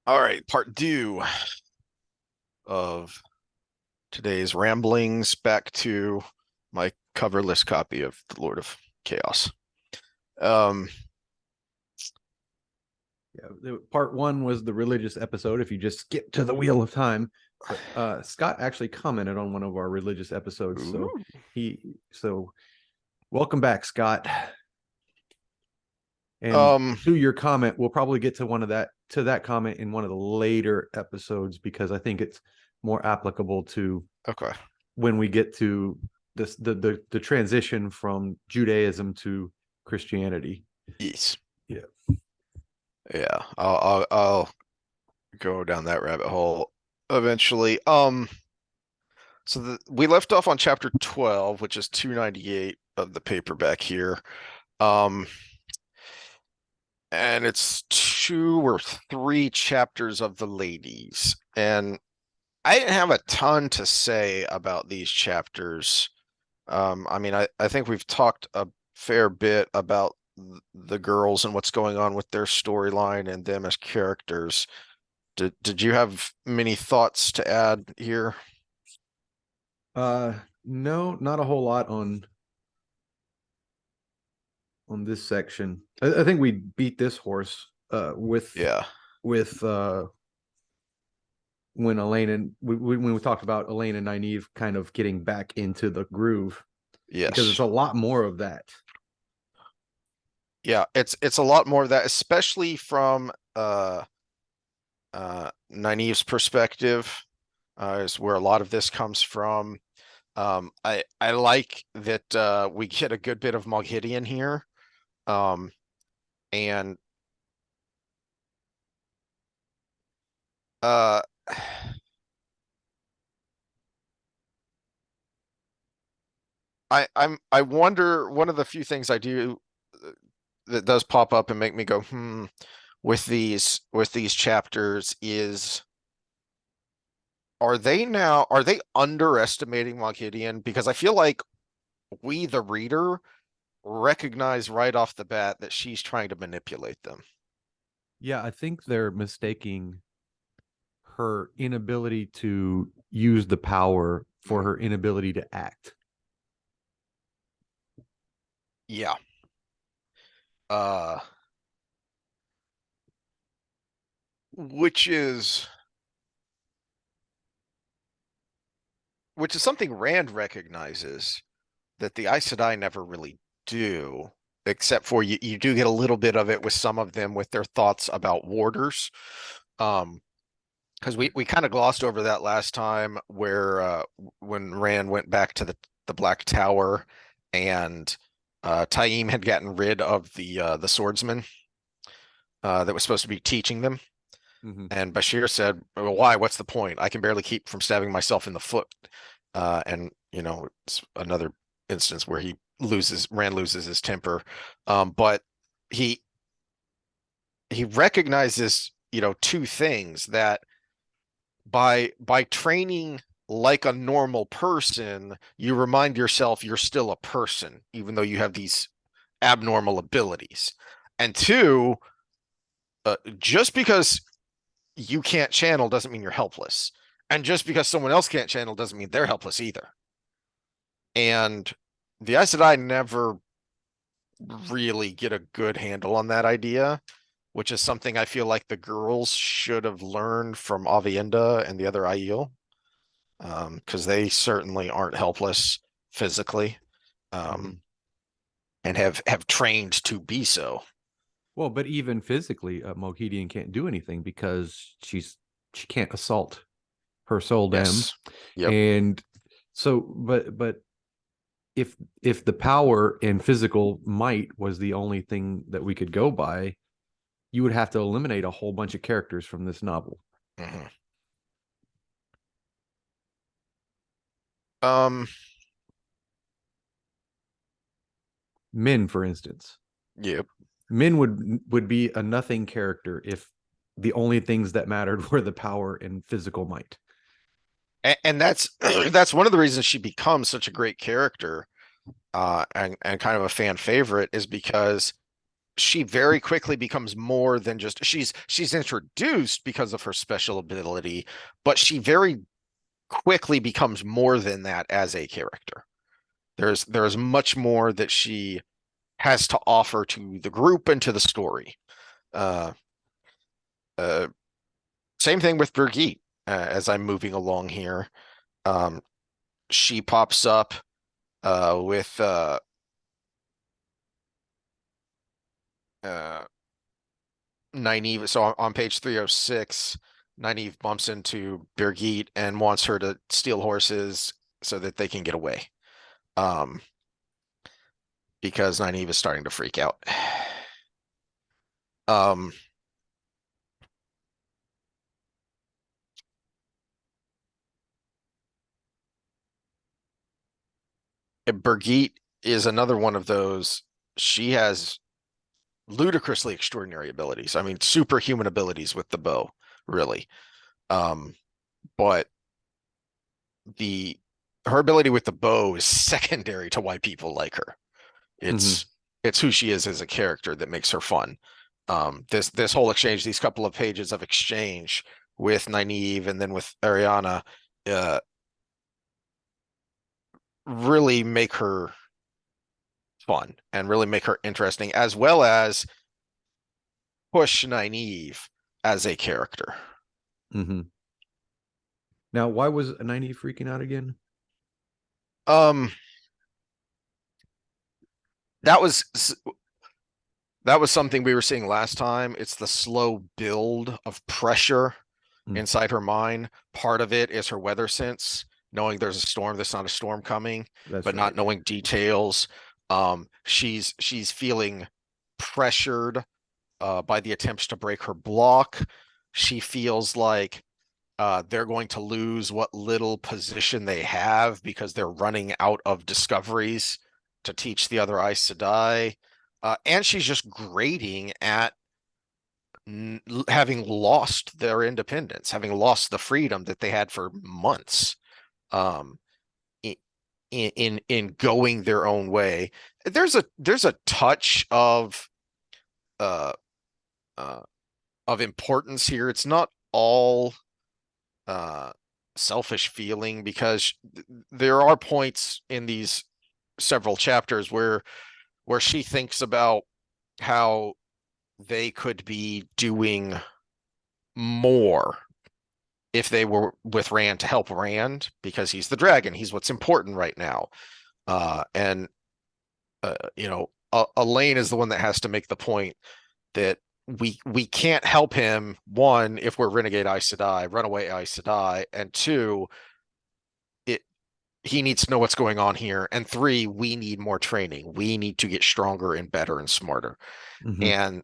All right, part two of today's ramblings back to my coverless copy of The Lord of Chaos. Um, Yeah, part one was the religious episode. If you just skip to the Wheel of Time, but Scott actually commented on one of our religious episodes. So ooh, so welcome back, Scott. And um, to your comment, we'll probably get to that comment in one of the later episodes because I think it's more applicable to okay, when we get to the transition from Judaism to Christianity. yes, Yeah. yeah, I'll go down that rabbit hole eventually. We left off on chapter 12, which is 298 of the paperback here. Um, and it's two or three chapters of the ladies, and I didn't have a ton to say about these chapters. I mean, I think we've talked a fair bit about the girls and what's going on with their storyline and them as characters. Did you have many thoughts to add here? No, not a whole lot on this section. I think we beat this horse Yeah. with when Elaine and when we talked about Elaine and Nyneave kind of getting back into the groove because it's Yes. a lot more of that. Yeah, it's a lot more of that, especially from Nynaeve's perspective, is where a lot of this comes from. I like that we get a good bit of Moghidian here. Um, and uh I wonder, one of the few things I do that does pop up and make me go with these chapters is, are they underestimating Moghidian? Because I feel like we, the reader, recognize right off the bat that she's trying to manipulate them. Yeah, I think they're mistaking her inability to use the power for Mm, her inability to act. yeah. Uh which is something Rand recognizes that the Aes Sedai never really do, except for you do get a little bit of it with some of them with their thoughts about warders. Um, because we kind of glossed over that last time where when Rand went back to the Black Tower and Taim had gotten rid of the swordsman that was supposed to be teaching them. Mm-hmm. And Bashir said, well, why? What's the point? I can barely keep from stabbing myself in the foot. And, it's another instance where Rand loses his temper. But he he recognizes, two things: that by training like a normal person, you remind yourself you're still a person, even though you have these abnormal abilities. And two, just because you can't channel doesn't mean you're helpless. And just because someone else can't channel doesn't mean they're helpless either. And the Aes Sedai never really get a good handle on that idea, which is something I feel like the girls should have learned from Avienda and the other Aiel, because they certainly aren't helpless physically, Mm-hmm. um, and have trained to be so. Well, but even physically, Mohidian can't do anything because she can't assault her soul dam, Yes. Yep. and so but if the power and physical might was the only thing that we could go by, you would have to eliminate a whole bunch of characters from this novel. Mhm. Um, Min, for instance, yep. Min would be a nothing character if the only things that mattered were the power and physical might. And that's that's one of the reasons she becomes such a great character, and kind of a fan favorite, is because she very quickly becomes more than just she's introduced because of her special ability, but she very quickly becomes more than that as a character. There's much more that she has to offer to the group and to the story. Uh, uh, Same thing with Brigitte. As I'm moving along here, um, she pops up with uh, Nyneave. So on page 306, Nyneave bumps into Birgitte and wants her to steal horses so that they can get away. Um, because Nyneave is starting to freak out. Um, Birgitte is another one of those. She has ludicrously extraordinary abilities. I mean, superhuman abilities with the bow, really. Um, but the her ability with the bow is secondary to why people like her. Mhm. It's it's who she is as a character that makes her fun. This whole exchange, these couple of pages of exchange with Nynaeve and then with Ariana, uh, really make her fun and really make her interesting, as well as push Nynaeve as a character. Mhm. Now, why was 90 freaking out again? Um, that was that was something we were seeing last time. It's the slow build of pressure Mm, inside her mind. Part of it is her weather sense, knowing there's a storm that's not a storm coming, that's but not right. knowing details. She's feeling pressured by the attempts to break her block. She feels like they're going to lose what little position they have because they're running out of discoveries to teach the other Aes Sedai. And she's just grating at having lost their independence, having lost the freedom that they had for months, um, in going their own way. There's a touch uh, uh, of importance here. It's not all uh, selfish feeling because there are points in these several chapters where she thinks about how they could be doing more if they were with Rand to help Rand because he's the dragon. He's what's important right now. And Elaine is the one that has to make the point that we can't help him. One, if we're renegade Aes Sedai, runaway Aes Sedai, and two, it he needs to know what's going on here. And three, we need more training. We need to get stronger and better and smarter. Mhm. And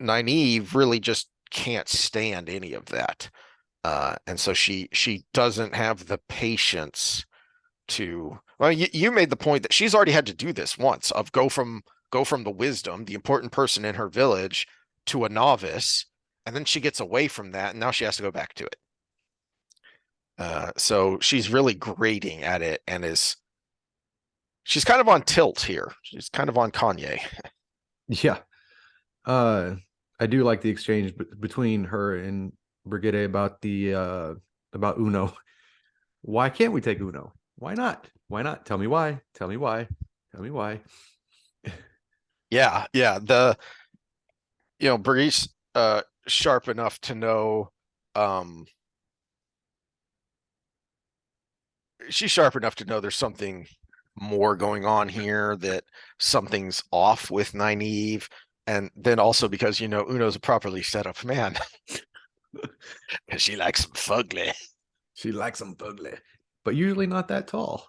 Nynaeve really just can't stand any of that. And so she doesn't have the patience to. Well, you made the point that she's already had to do this once of go from the wisdom, the important person in her village, to a novice, and then she gets away from that, and now she has to go back to it. So she's really grating at it, and she's kind of on tilt here. She's kind of on Kanye. Yeah. Uh, I do like the exchange between her and Brigitte about the about Uno. Why can't we take Uno? Why not? Why not? Tell me why. Tell me why. Tell me why. Yeah, yeah. Brigitte sharp enough to know um she's sharp enough to know there's something more going on here, that something's off with Nynaeve. And then also because Uno's a properly set up man. Because she likes some fugly. She likes them ugly, but usually not that tall.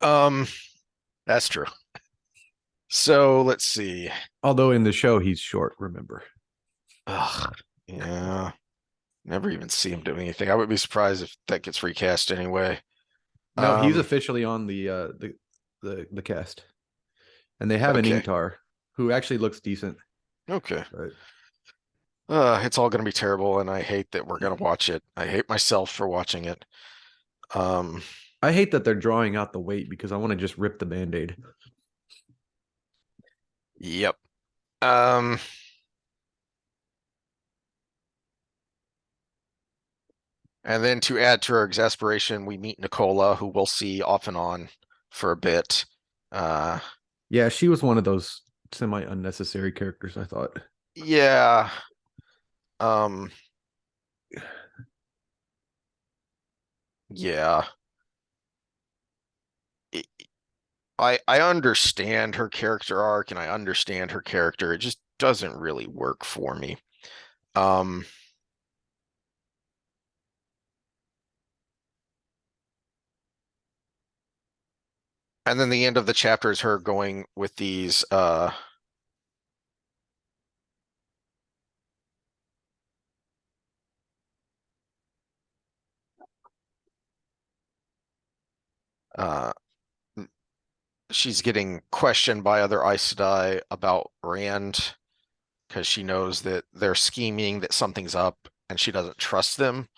Um, that's true. So let's see. Although in the show he's short, remember. Ugh, yeah. Never even see him do anything. I would be surprised if that gets recast anyway. No, he's Um, officially on the cast. And they have an okay. Ingtar who actually looks decent. Okay. But It's all gonna be terrible, and I hate that we're gonna watch it. I hate myself for watching it. Um, I hate that they're drawing out the weight because I want to just rip the band-aid. Yep. Um, and then to add to our exasperation, we meet Nicola, who we'll see off and on for a bit. Uh, Yeah, she was one of those semi unnecessary characters, I thought. yeah. Um, yeah. I understand her character arc and I understand her character. It just doesn't really work for me. Um, and then the end of the chapter is her going with these uh she's getting questioned by other Aes Sedai about Rand because she knows that they're scheming, that something's up, and she doesn't trust them.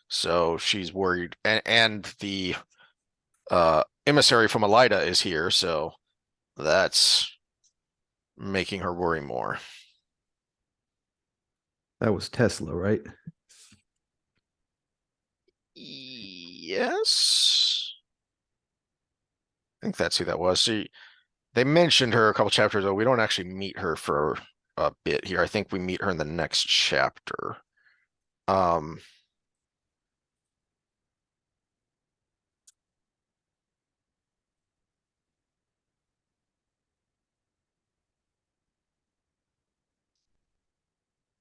So she's worried. And the emissary from Elida is here, so that's making her worry more. That was Tesla, right? Yes. I think that's who that was. They mentioned her a couple chapters ago. We don't actually meet her for a bit here. I think we meet her in the next chapter. Um,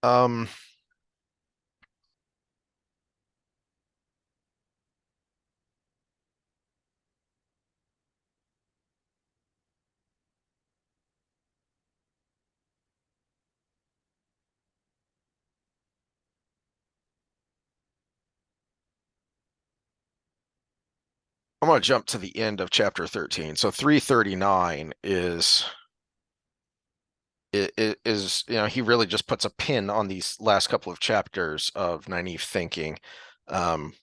um, I'm going to jump to the end of chapter 13. So 339 is he really just puts a pin on these last couple of chapters of Nyneave thinking. Um,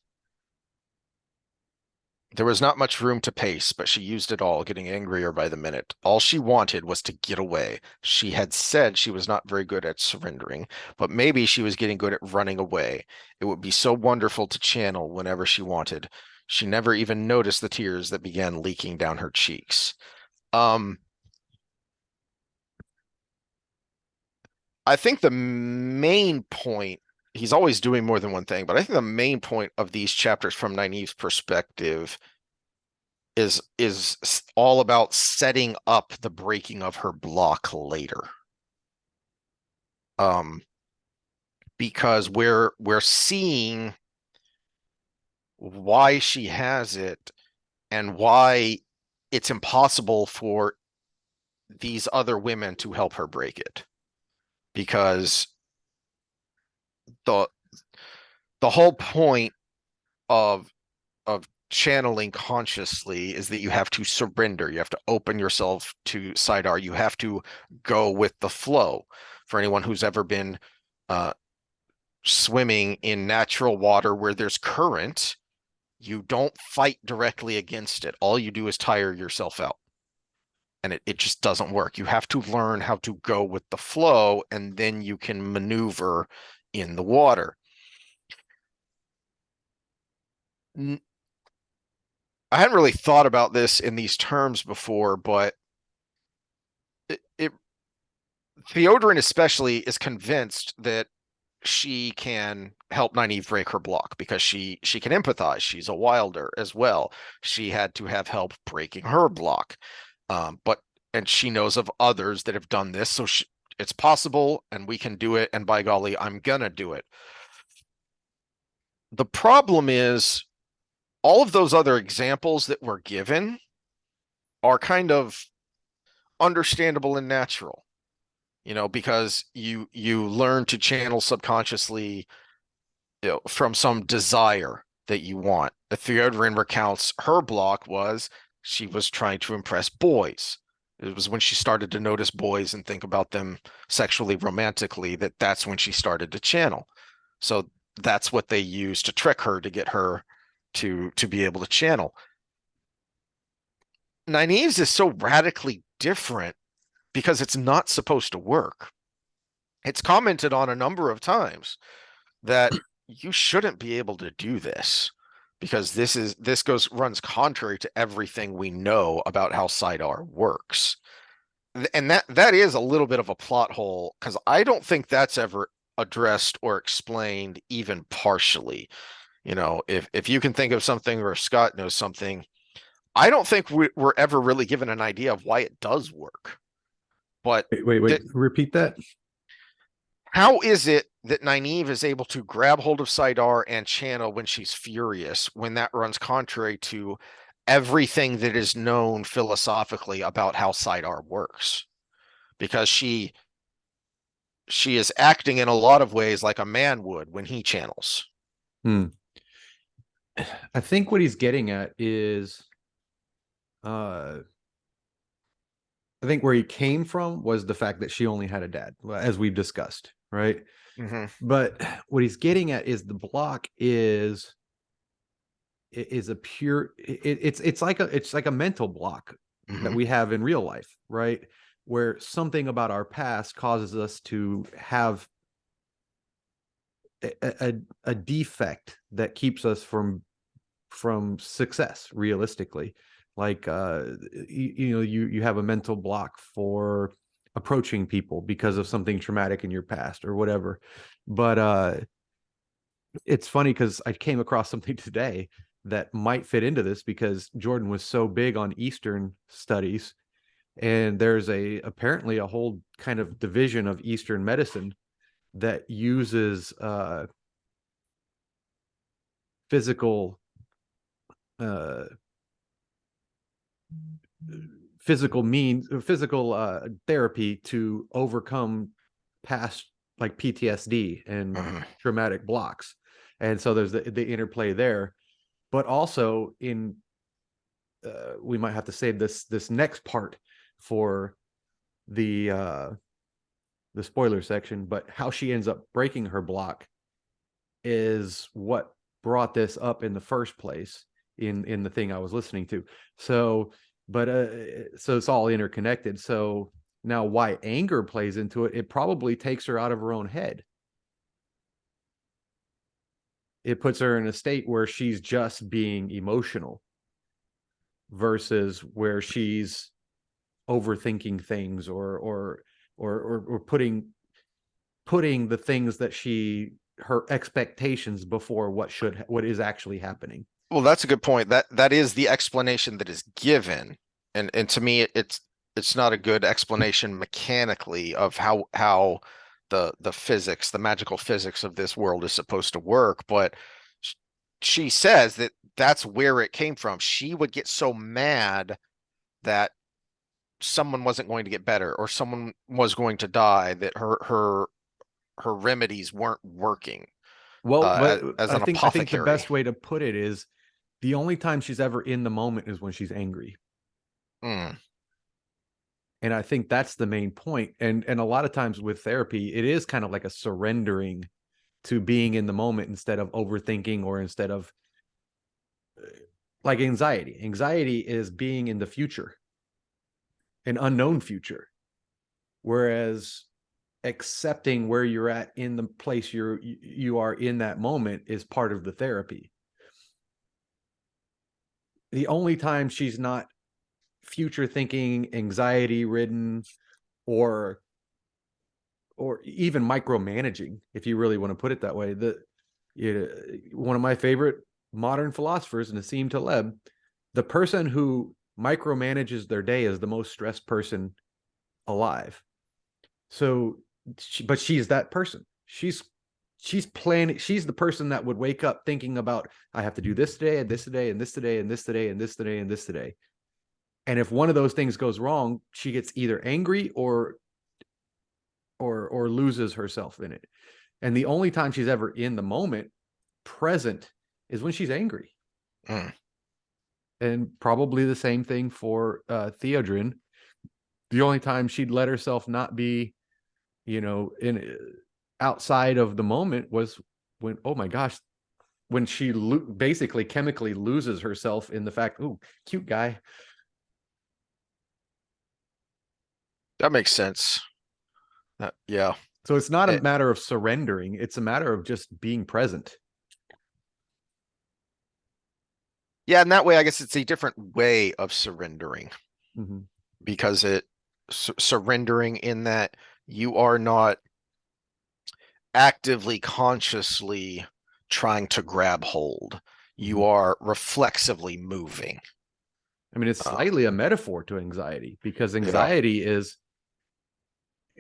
There was not much room to pace, but she used it all, getting angrier by the minute. All she wanted was to get away. She had said she was not very good at surrendering, but maybe she was getting good at running away. It would be so wonderful to channel whenever she wanted. She never even noticed the tears that began leaking down her cheeks. Um, I think the main point, he's always doing more than one thing, but I think the main point of these chapters from Nynaeve's perspective is all about setting up the breaking of her block later. Um, because we're seeing why she has it and why it's impossible for these other women to help her break it. Because the the whole point of channeling consciously is that you have to surrender. You have to open yourself to Sidar. You have to go with the flow. For anyone who's ever been uh, swimming in natural water where there's current, you don't fight directly against it. All you do is tire yourself out. And it just doesn't work. You have to learn how to go with the flow, and then you can maneuver in the water. I hadn't really thought about this in these terms before, but it Theodrin especially is convinced that she can help Nynaeve break her block because she can empathize. She's a wilder as well. She had to have help breaking her block. But and she knows of others that have done this, so it's possible and we can do it, and by golly, I'm gonna do it. The problem is all of those other examples that were given are kind of understandable and natural, because you learn to channel subconsciously, from some desire that you want. The Theodrin recounts her block was she was trying to impress boys. It was when she started to notice boys and think about them sexually, romantically, that's when she started to channel. So that's what they used to trick her to get her to be able to channel. Nynaeve's is so radically different because it's not supposed to work. It's commented on a number of times that you shouldn't be able to do this because this runs contrary to everything we know about how Sidar works. And that is a little bit of a plot hole because I don't think that's ever addressed or explained even partially. You know, if you can think of something or if Scott knows something, I don't think we're ever really given an idea of why it does work. But Wait. Repeat that. how is it that Nyneave is able to grab hold of Sidar and channel when she's furious, when that runs contrary to everything that is known philosophically about how Sidar works? Because she is acting in a lot of ways like a man would when he channels. Hmm. I think what he's getting at is, I think where he came from was the fact that she only had a dad, as we've discussed, right? Mm-hmm. But what he's getting at is the block is a pure it's like a mental block that Mm-hmm. we have in real life, right? Where something about our past causes us to have a defect that keeps us from success realistically. Like you have a mental block for approaching people because of something traumatic in your past or whatever. But it's funny because I came across something today that might fit into this because Jordan was so big on Eastern studies, and there's apparently a whole kind of division of Eastern medicine that uses physical uh, physical therapy to overcome past like PTSD and Mm-hmm. traumatic blocks. And so there's the interplay there, but also in we might have to save this next part for the spoiler section, but how she ends up breaking her block is what brought this up in the first place in the thing I was listening to. So, but so it's all interconnected. So now why anger plays into it, it probably takes her out of her own head. It puts her in a state where she's just being emotional versus where she's overthinking things or putting the things that her expectations before what is actually happening. Well, that's a good point. That is the explanation that is given, and to me, it's not a good explanation mechanically of how the physics, the magical physics of this world is supposed to work. But she says that that's where it came from. She would get so mad that someone wasn't going to get better or someone was going to die that her remedies weren't working Well, but as I an think the apothecary. best way to put it is the only time she's ever in the moment is when she's angry. Mm, And I think that's the main point. And a lot of times with therapy, it is kind of like a surrendering to being in the moment instead of overthinking or instead of like anxiety. Anxiety is being in the future, an unknown future. Whereas accepting where you're at in the place you are in that moment is part of the therapy. The only time she's not future thinking, anxiety ridden, or even micromanaging, if you really want to put it that way. One of my favorite modern philosophers, Nassim Taleb, the person who micromanages their day is the most stressed person alive. So, but she's that person. She's planning. She's the person that would wake up thinking about, I have to do this today, and this today, and this today, and this today, and this today, and this today. And if one of those things goes wrong, she gets either angry or loses herself in it. And the only time she's ever in the moment, present, is when she's angry. mm. And probably the same thing for Theodrin. The only time she'd let herself not be, in outside of the moment was when, oh my gosh, when she basically chemically loses herself in the fact, oh, cute guy. That makes sense. Yeah. So it's not a It, matter of surrendering, it's a matter of just being present. yeah, and that way, I guess it's a different way of surrendering Mm-hmm. because surrendering in that you are not actively, consciously trying to grab hold. Mm-hmm. You are reflexively moving. I mean, it's Um, slightly a metaphor to anxiety, because yeah, anxiety is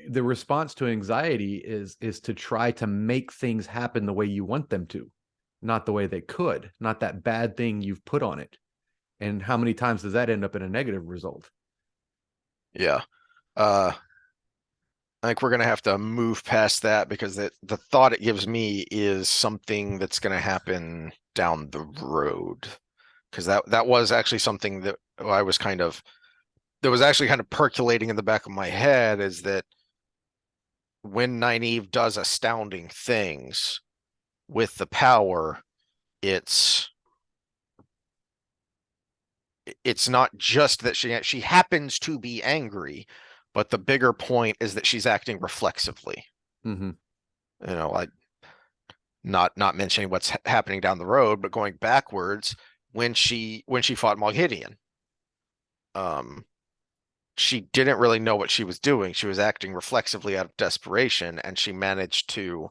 the response to anxiety is to try to make things happen the way you want them to, not the way they could, not that bad thing you've put on it. And how many times does that end up in a negative result? yeah. Uh, I think we're gonna have to move past that because the thought it gives me is something that's gonna happen down the road. Because that was actually something that I was kind of that was actually kind of percolating in the back of my head is that when Nyneave does astounding things with the power, it's it's not just that she happens to be angry, but the bigger point is that she's acting reflexively. Mm-hmm. I not mentioning what's happening down the road, but going backwards when she fought Moghidian, um, she didn't really know what she was doing. She was acting reflexively out of desperation, and she managed to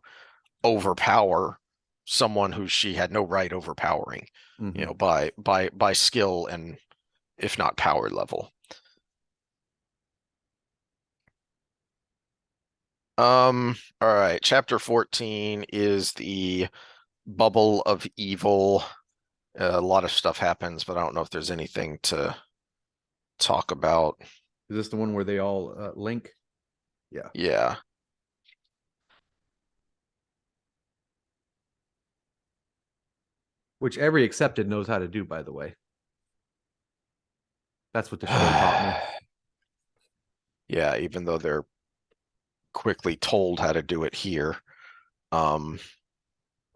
overpower someone who she had no right overpowering, Mm-hmm. by skill and if not power level. All right. Chapter 14 is the bubble of evil. A lot of stuff happens, but I don't know if there's anything to talk about. Is this the one where they all link? Yeah. Yeah. Which every accepted knows how to do, by the way. That's what the show taught me. Yeah, even though they're quickly told how to do it here. Um,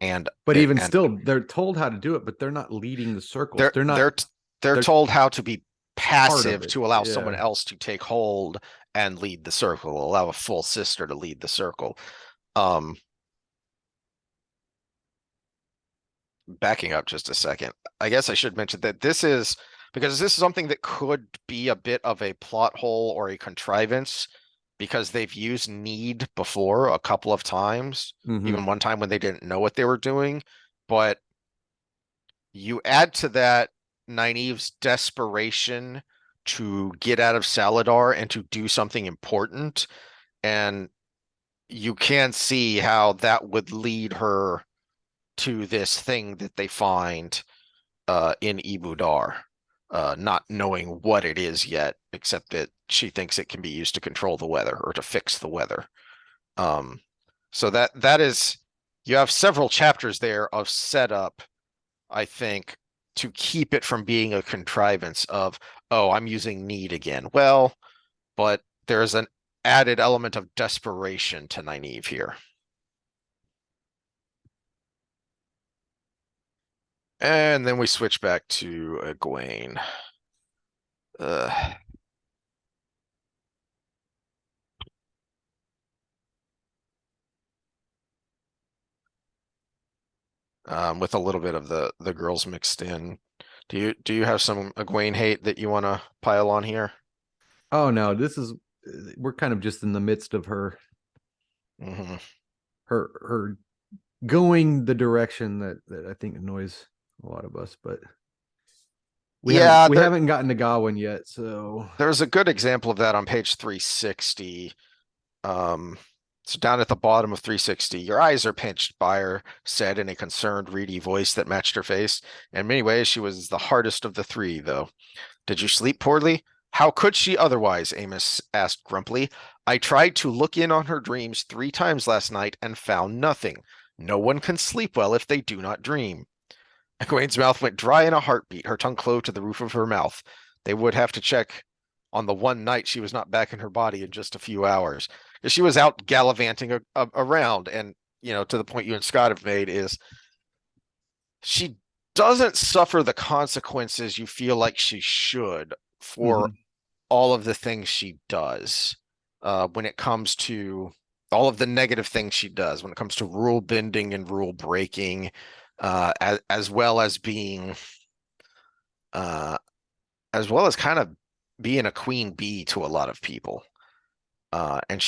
and But even and still, they're told how to do it, but they're not leading the circles. they're They're not. they're they're They're told how to be part of passive it. to allow someone Yeah. else to take hold and lead the circle, allow a full sister to lead the circle. Um, Backing up just a second, I guess I should mention that this is because this is something that could be a bit of a plot hole or a contrivance because they've used need before a couple of times, Mm-hmm. even one time when they didn't know what they were doing. But you add to that Nynaeve's desperation to get out of Saladar and to do something important, and you can see how that would lead her to this thing that they find in Ibudar, not knowing what it is yet, except that she thinks it can be used to control the weather or to fix the weather. Um, so that is you have several chapters there of setup, I think, to keep it from being a contrivance of, oh, I'm using need again. Well, but there's an added element of desperation to Nynaeve here. And then we switch back to Egwene. Uh, with a little bit of the girls mixed in. Do you have some Egwene hate that you want to pile on here? Oh no, this is we're kind of just in the midst of Hmm. her going the direction that I think annoys a lot of us, but we haven't Yeah, we haven't gotten to Gawain yet, so there's a good example of that on page 360. Um, so down at the bottom of 360, your eyes are pinched, Byre said in a concerned, reedy voice that matched her face. In many ways, she was the hardest of the three, though. Did you sleep poorly? How could she otherwise? Amos asked grumpily. I tried to look in on her dreams 3 times last night and found nothing. No one can sleep well if they do not dream. Egwene's mouth went dry in a heartbeat. Her tongue clove to the roof of her mouth. They would have to check on the one night she was not back in her body in just a few hours. She was out gallivanting around, and to the point you and Scott have made is she doesn't suffer the consequences you feel like she should for mhm. all of the things she does. when it comes to all of the negative things she does, when it comes to rule bending and rule breaking, as well as being, uh, as well as kind of being a queen bee to a lot of people. And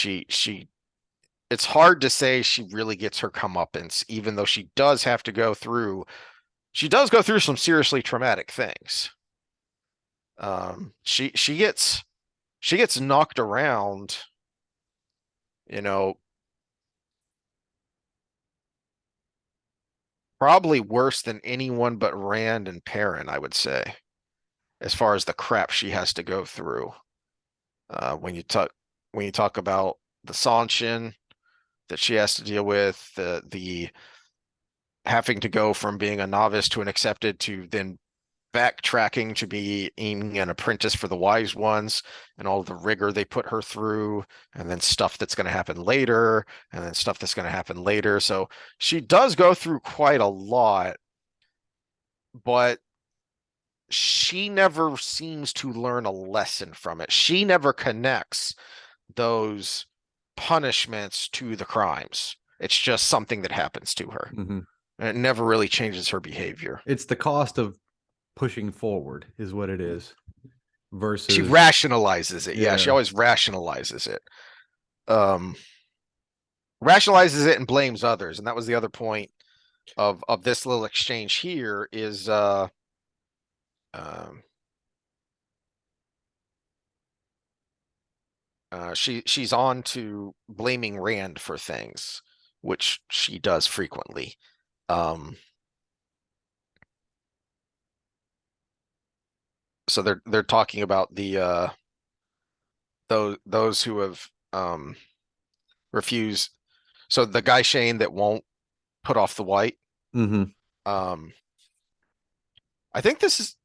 it's hard to say she really gets her comeuppance, even though she does go through some seriously traumatic things. She gets knocked around, you know, probably worse than anyone but Rand and Perrin, I would say, as far as the crap she has to go through. When you talk about the Sanshin that she has to deal with, the having to go from being a novice to an accepted to then backtracking to being an apprentice for the wise ones, and all the rigor they put her through, and then stuff that's going to happen later, and then stuff that's going to happen later. So she does go through quite a lot, but she never seems to learn a lesson from it. She never connects those punishments to the crimes. It's just something that happens to her. Mm-hmm. And it never really changes her behavior. It's the cost of pushing forward, is what it is. She Versus, rationalizes it. Yeah, she yeah, always rationalizes it. Um, rationalizes it and blames others. And that was the other point of this little exchange here is um, she's on to blaming Rand for things, which she does frequently. So they're talking about the those who have refused. So the guy Shane that won't put off the white. mm-hmm. Um, I think this is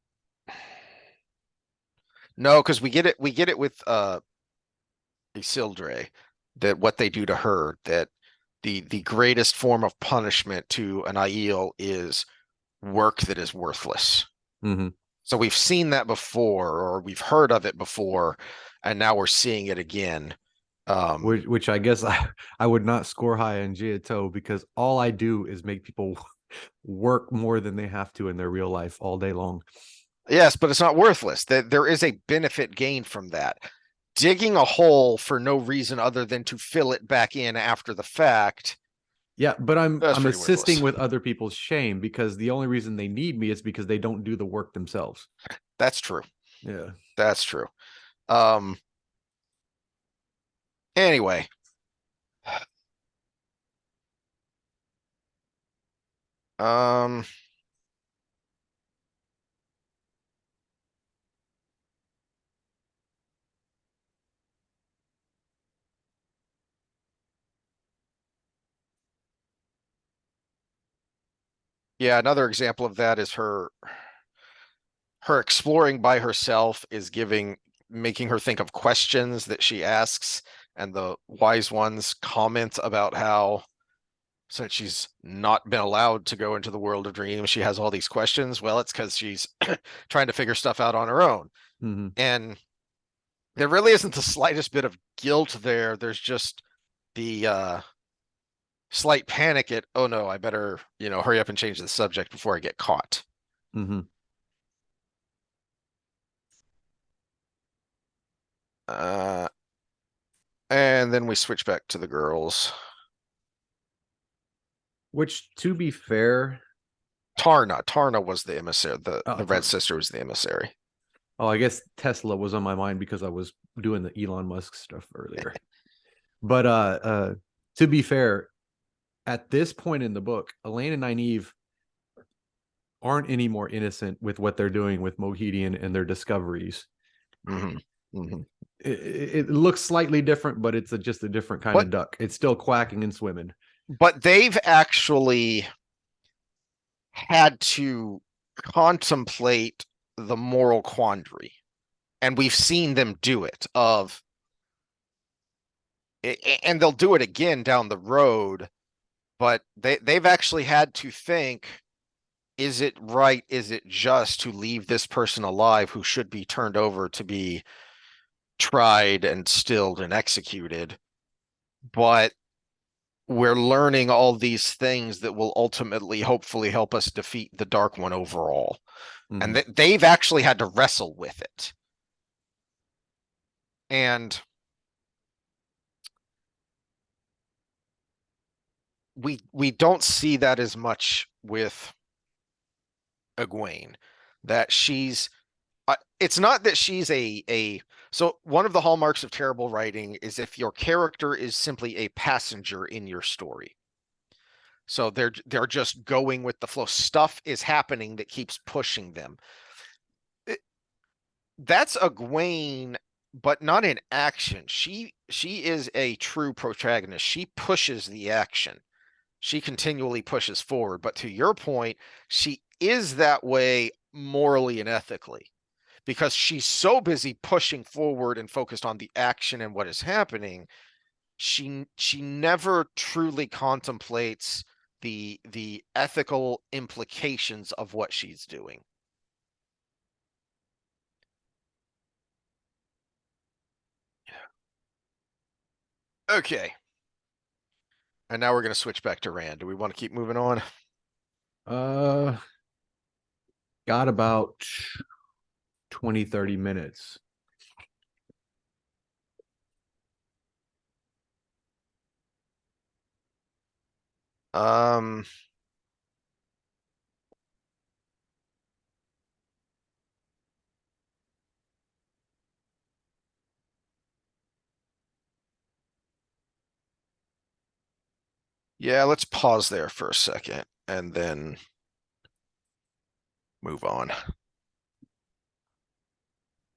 no, because we get it with Isildur, that what they do to her, that the greatest form of punishment to an Aiel is work that is worthless. Mm-hmm. So we've seen that before, or we've heard of it before, and now we're seeing it again. Which I guess I would not score high in Giotto, because all I do is make people work more than they have to in their real life all day long. Yes, but it's not worthless. There is a benefit gained from that. Digging a hole for no reason other than to fill it back in after the fact. Yeah, but That's I'm pretty assisting worthless. with other people's shame, because the only reason they need me is because they don't do the work themselves. That's true. Yeah. That's true. Um, anyway, um, yeah, another example of that is her exploring by herself is making her think of questions that she asks, and the wise ones comment about how since she's not been allowed to go into the world of dreams, she has all these questions. Well, it's because she's trying to figure stuff out on her own. Mm-hmm. And there really isn't the slightest bit of guilt there. There's just the slight panic at, oh no, I better, hurry up and change the subject before I get caught. Mm-hmm. Uh, and then we switch back to the girls. Which, to be fair, Tarna was the emissary. The Red Tarn. Sister was the emissary. Oh, I guess Tesla was on my mind because I was doing the Elon Musk stuff earlier. But to be fair, at this point in the book, Elaine and Nyneave aren't any more innocent with what they're doing with Mohidian and their discoveries. Mm-hmm. Mm-hmm. It looks slightly different, but it's just a different kind But of duck. It's still quacking and swimming. but they've actually had to contemplate the moral quandary, and we've seen them do it. And they'll do it again down the road. But they've actually had to think: is it right? Is it just to leave this person alive who should be turned over to be tried and stilled and executed, but we're learning all these things that will ultimately, hopefully, help us defeat the Dark One overall. And they've actually had to wrestle with it. And we don't see that as much with Egwene, that she's it's not that she's so one of the hallmarks of terrible writing is if your character is simply a passenger in your story. So they're just going with the flow. Stuff is happening that keeps pushing them. That's Egwene, but not in action. She is a true protagonist. She pushes the action. She continually pushes forward. But to your point, she is that way morally and ethically, because she's so busy pushing forward and focused on the action and what is happening. She never truly contemplates the ethical implications of what she's doing. Okay. And now we're going to switch back to Rand. Do we want to keep moving on? Got about 20, 30 minutes. Um, yeah, let's pause there for a second and then move on.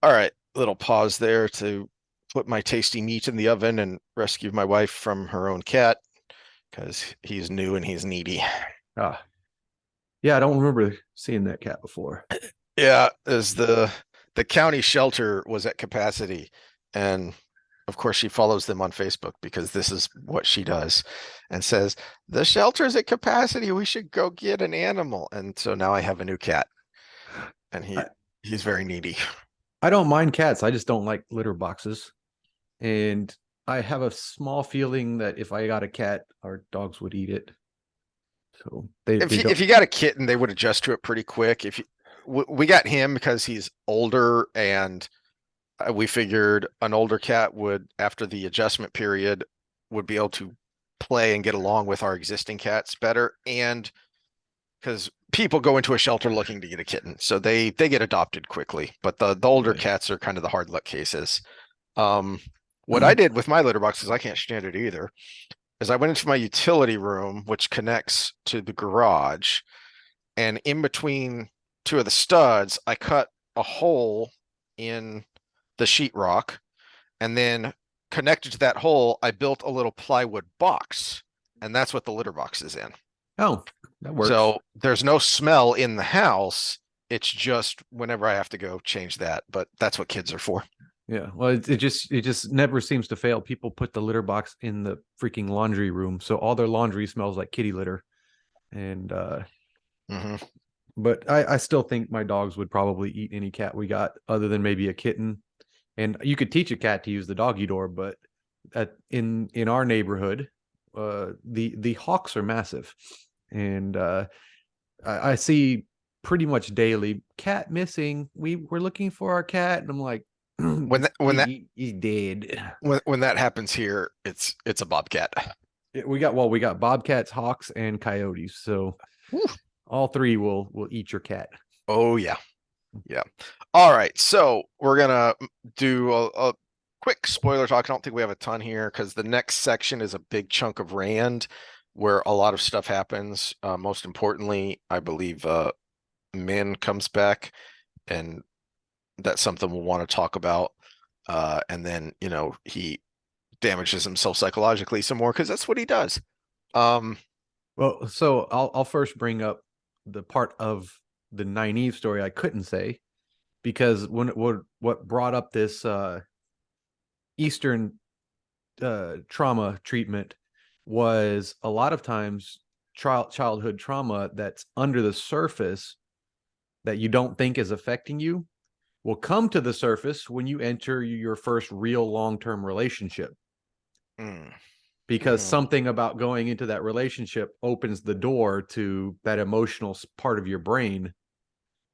All right, little pause there to put my tasty meat in the oven and rescue my wife from her own cat because he's new and he's needy. Ah, yeah, I don't remember seeing that cat before. Yeah, as the county shelter was at capacity, and of course she follows them on Facebook because this is what she does, and says the shelter's at capacity. We should go get an animal. And so now I have a new cat, and he's very needy. I don't mind cats. I just don't like litter boxes. And I have a small feeling that if I got a cat, our dogs would eat it. So they don't. If you got a kitten, they would adjust to it pretty quick. If you we got him because he's older, and we figured an older cat would, after the adjustment period, would be able to play and get along with our existing cats better. And because people go into a shelter looking to get a kitten, so they get adopted quickly. But the older Yeah. cats are kind of the hard luck cases. What I did with my litter box, because I can't stand it either, is I went into my utility room, which connects to the garage, and in between two of the studs, I cut a hole in the sheetrock, and then connected to that hole, I built a little plywood box, and that's what the litter box is in. Oh, that works. So there's no smell in the house. It's just whenever I have to go change that, but that's what kids are for. Yeah, well, it just never seems to fail. People put the litter box in the freaking laundry room, so all their laundry smells like kitty litter. And but I still think my dogs would probably eat any cat we got, other than maybe a kitten. And you could teach a cat to use the doggy door, but in our neighborhood, the hawks are massive, and I see pretty much daily cat missing. We're looking for our cat, and I'm like, he's dead. When that happens here, it's a bobcat. We got bobcats, hawks, and coyotes. So all three will eat your cat. Oh yeah. Yeah. All right. So we're gonna do a quick spoiler talk. I don't think we have a ton here because the next section is a big chunk of Rand where a lot of stuff happens. Most importantly, I believe Min comes back, and that's something we'll want to talk about. And then, he damages himself psychologically some more because that's what he does. Well, so I'll first bring up the part of the Nyneave story I couldn't say, because what brought up this Eastern trauma treatment was a lot of times childhood trauma that's under the surface that you don't think is affecting you will come to the surface when you enter your first real long-term relationship. Mm. Because Mm. something about going into that relationship opens the door to that emotional part of your brain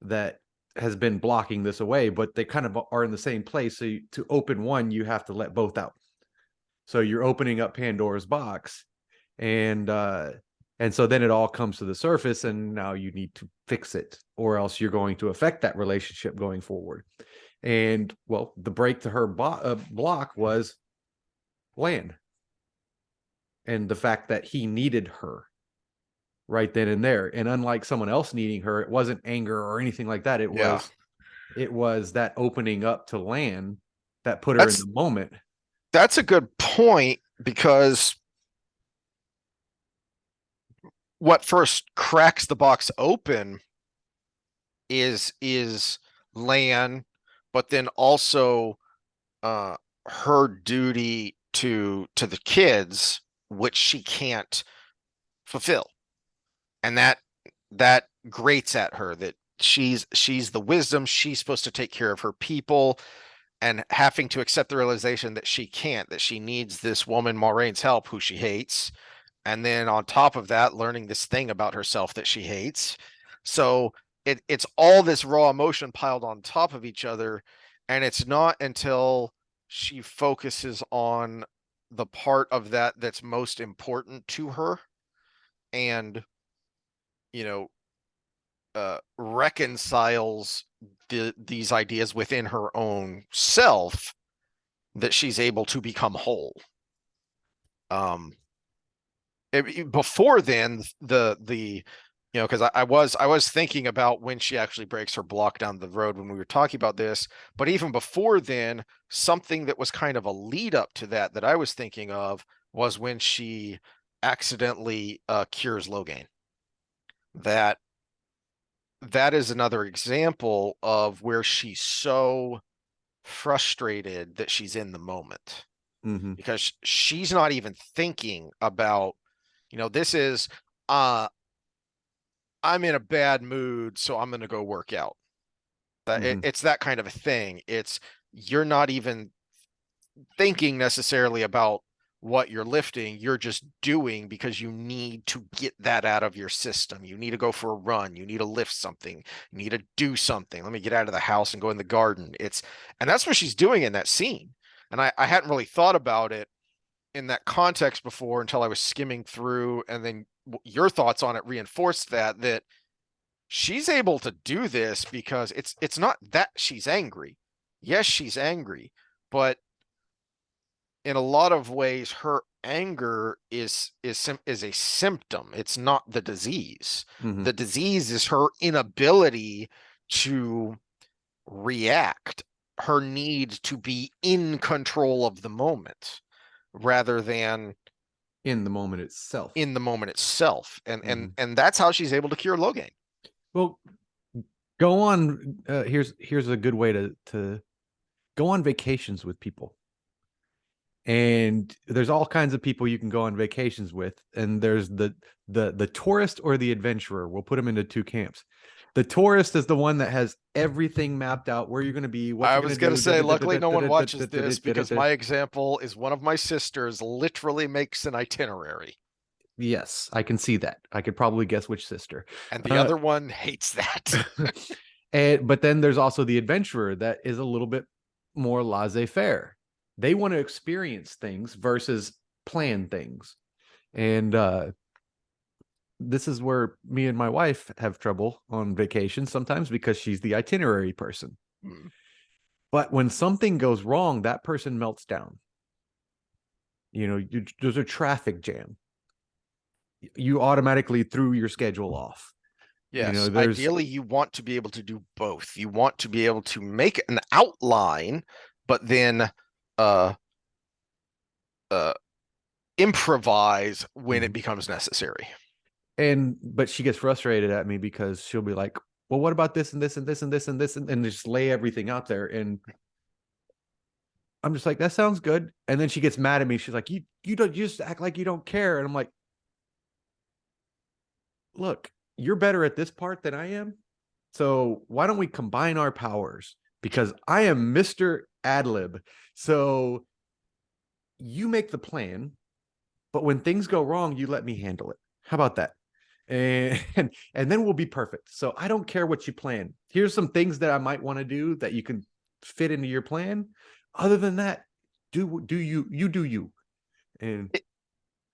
that has been blocking this away, but they kind of are in the same place. So to open one, you have to let both out. So you're opening up Pandora's box, and so then it all comes to the surface, and now you need to fix it, or else you're going to affect that relationship going forward. And well, the break to her block was land, and the fact that he needed her right then and there. And unlike someone else needing her, it wasn't anger or anything like that. Yeah. It was that opening up to land that put her in That's the moment. that's a good point, because what first cracks the box open is Lan, but then also her duty to the kids, which she can't fulfill. And that grates at her, that she's the wisdom, she's supposed to take care of her people, and having to accept the realization that she can't, that she needs this woman Moraine's help, who she hates, and then on top of that, learning this thing about herself that she hates. So it's all this raw emotion piled on top of each other, and it's not until she focuses on the part of that that's most important to her, and you know reconciles these ideas within her own self, that she's able to become whole. Um, Before then, because I was thinking about when she actually breaks her block down the road when we were talking about this, but even before then, something that was kind of a lead up to that I was thinking of was when she accidentally cures Logain. That that is another example of where she's so frustrated that she's in the moment, Mm-hmm. because she's not even thinking about, this is, uh I'm in a bad mood, so I'm going to go work out. Mm-hmm. It's that kind of a thing. It's, you're not even thinking necessarily about what you're lifting. You're just doing because you need to get that out of your system. You need to go for a run. You need to lift something. You need to do something. Let me get out of the house and go in the garden. And that's what she's doing in that scene. And I hadn't really thought about it in that context before until I was skimming through, and then your thoughts on it reinforced that she's able to do this because it's not that she's angry. Yes, she's angry, but in a lot of ways her anger is a symptom. It's not the disease. Mm-hmm. The disease is her inability to react, her need to be in control of the moment rather than In the moment itself. in the moment itself. And Mm-hmm. and that's how she's able to cure Logain. Well, go on. Here's a good way to go on vacations with people. And there's all kinds of people you can go on vacations with, and there's the tourist or the adventurer. We'll put them into two camps. The tourist is the one that has everything mapped out, where you're going to be, what I you're was going going to to say, luckily no one watches this, because do. my example is one of my sisters literally makes an itinerary, Yes, I can see that. I could probably guess which sister. and the other one hates that. But then there's also the adventurer that is a little bit more laissez-faire. They want to experience things versus plan things. And this is where me and my wife have trouble on vacation sometimes, because she's the itinerary person. Hmm. But when something goes wrong, that person melts down. There's a traffic jam. You automatically threw your schedule off. Yes, There's ideally you want to be able to do both. You want to be able to make an outline, but then uh uh improvise when it becomes necessary. but she gets frustrated at me because she'll be like, well, what about this and this and this and this and this, and just lay everything out there. And I'm just like, that sounds good. And then she gets mad at me. She's like, you don't, you just act like you don't care. And I'm like, look, you're better at this part than I am. So why don't we combine our powers? because I am Mr. Adlib. So you make the plan, but when things go wrong, you let me handle it. How about that? And then we'll be perfect. So I don't care what you plan. Here's some things that I might want to do that you can fit into your plan. Other than that, do you do you. And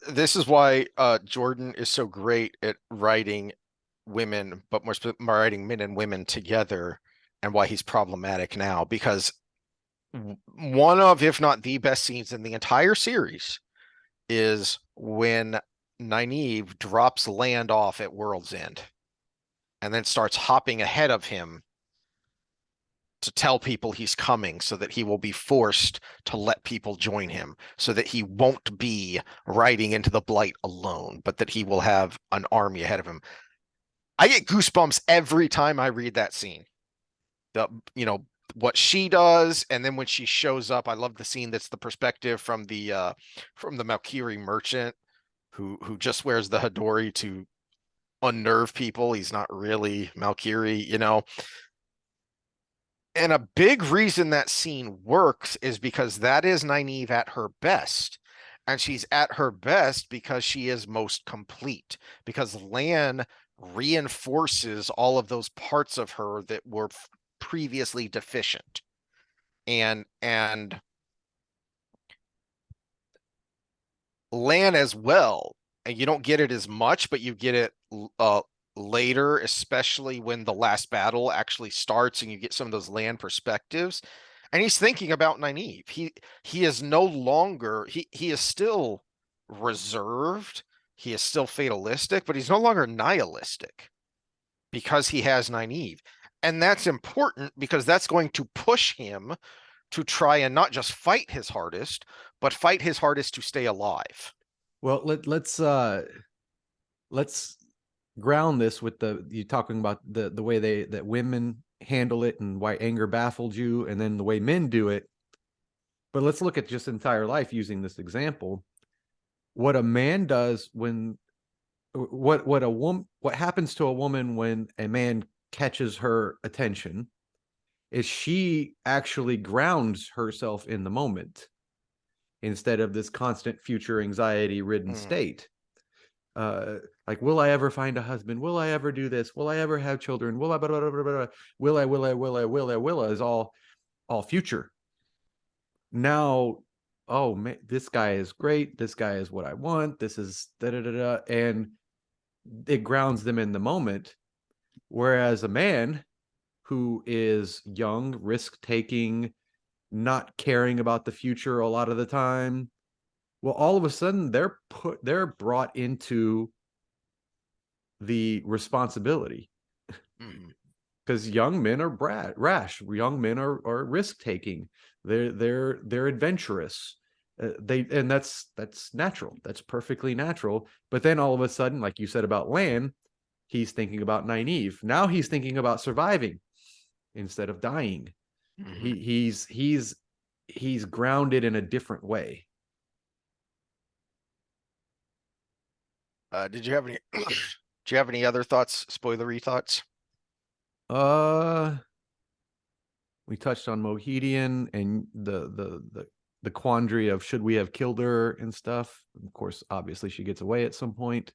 This is why Jordan is so great at writing women, but more writing men and women together, and why he's problematic now. Because one of, if not the best scenes in the entire series is when Nyneave drops Land off at World's End and then starts hopping ahead of him to tell people he's coming so that he will be forced to let people join him so that he won't be riding into the blight alone, but that he will have an army ahead of him. I get goosebumps every time I read that scene. The, you know, what she does, and then when she shows up, I love the scene that's the perspective from the Valkyrie merchant who just wears the Hadori to unnerve people. He's not really Valkyrie, you know. And a big reason that scene works is because that is Nyneave at her best. And she's at her best because she is most complete. Because Lan reinforces all of those parts of her that were previously deficient. And Lan as well. And you don't get it as much, but you get it later, especially when the last battle actually starts and you get some of those Lan perspectives. And he's thinking about Nyneave. He is no longer he is still reserved. He is still fatalistic, but he's no longer nihilistic because he has Nyneave. And that's important because that's going to push him to try and not just fight his hardest, but fight his hardest to stay alive. well, let's ground this with you talking about the way that women handle it and why anger baffled you, and then the way men do it. But let's look at just entire life using this example. What a man does when what happens to a woman when a man catches her attention is she actually grounds herself in the moment instead of this constant future anxiety ridden state. Like, will I ever find a husband? Will I ever do this? Will I ever have children? Will I blah, blah, blah, blah, blah. Will I is all future. Now, oh man, this guy is great, this guy is what I want, this is da da da da, and it grounds them in the moment. Whereas a man who is young, risk taking, not caring about the future a lot of the time, well, all of a sudden they're brought into the responsibility. Because young men are rash, young men are risk taking, they're adventurous, and that's natural, that's perfectly natural. But then all of a sudden, like you said about Lan, he's thinking about Nyneave. Now he's thinking about surviving instead of dying. He's grounded in a different way. Did you have any do you have any other thoughts, spoilery thoughts? We touched on Mohidian and the quandary of should we have killed her and stuff. Of course, obviously she gets away at some point.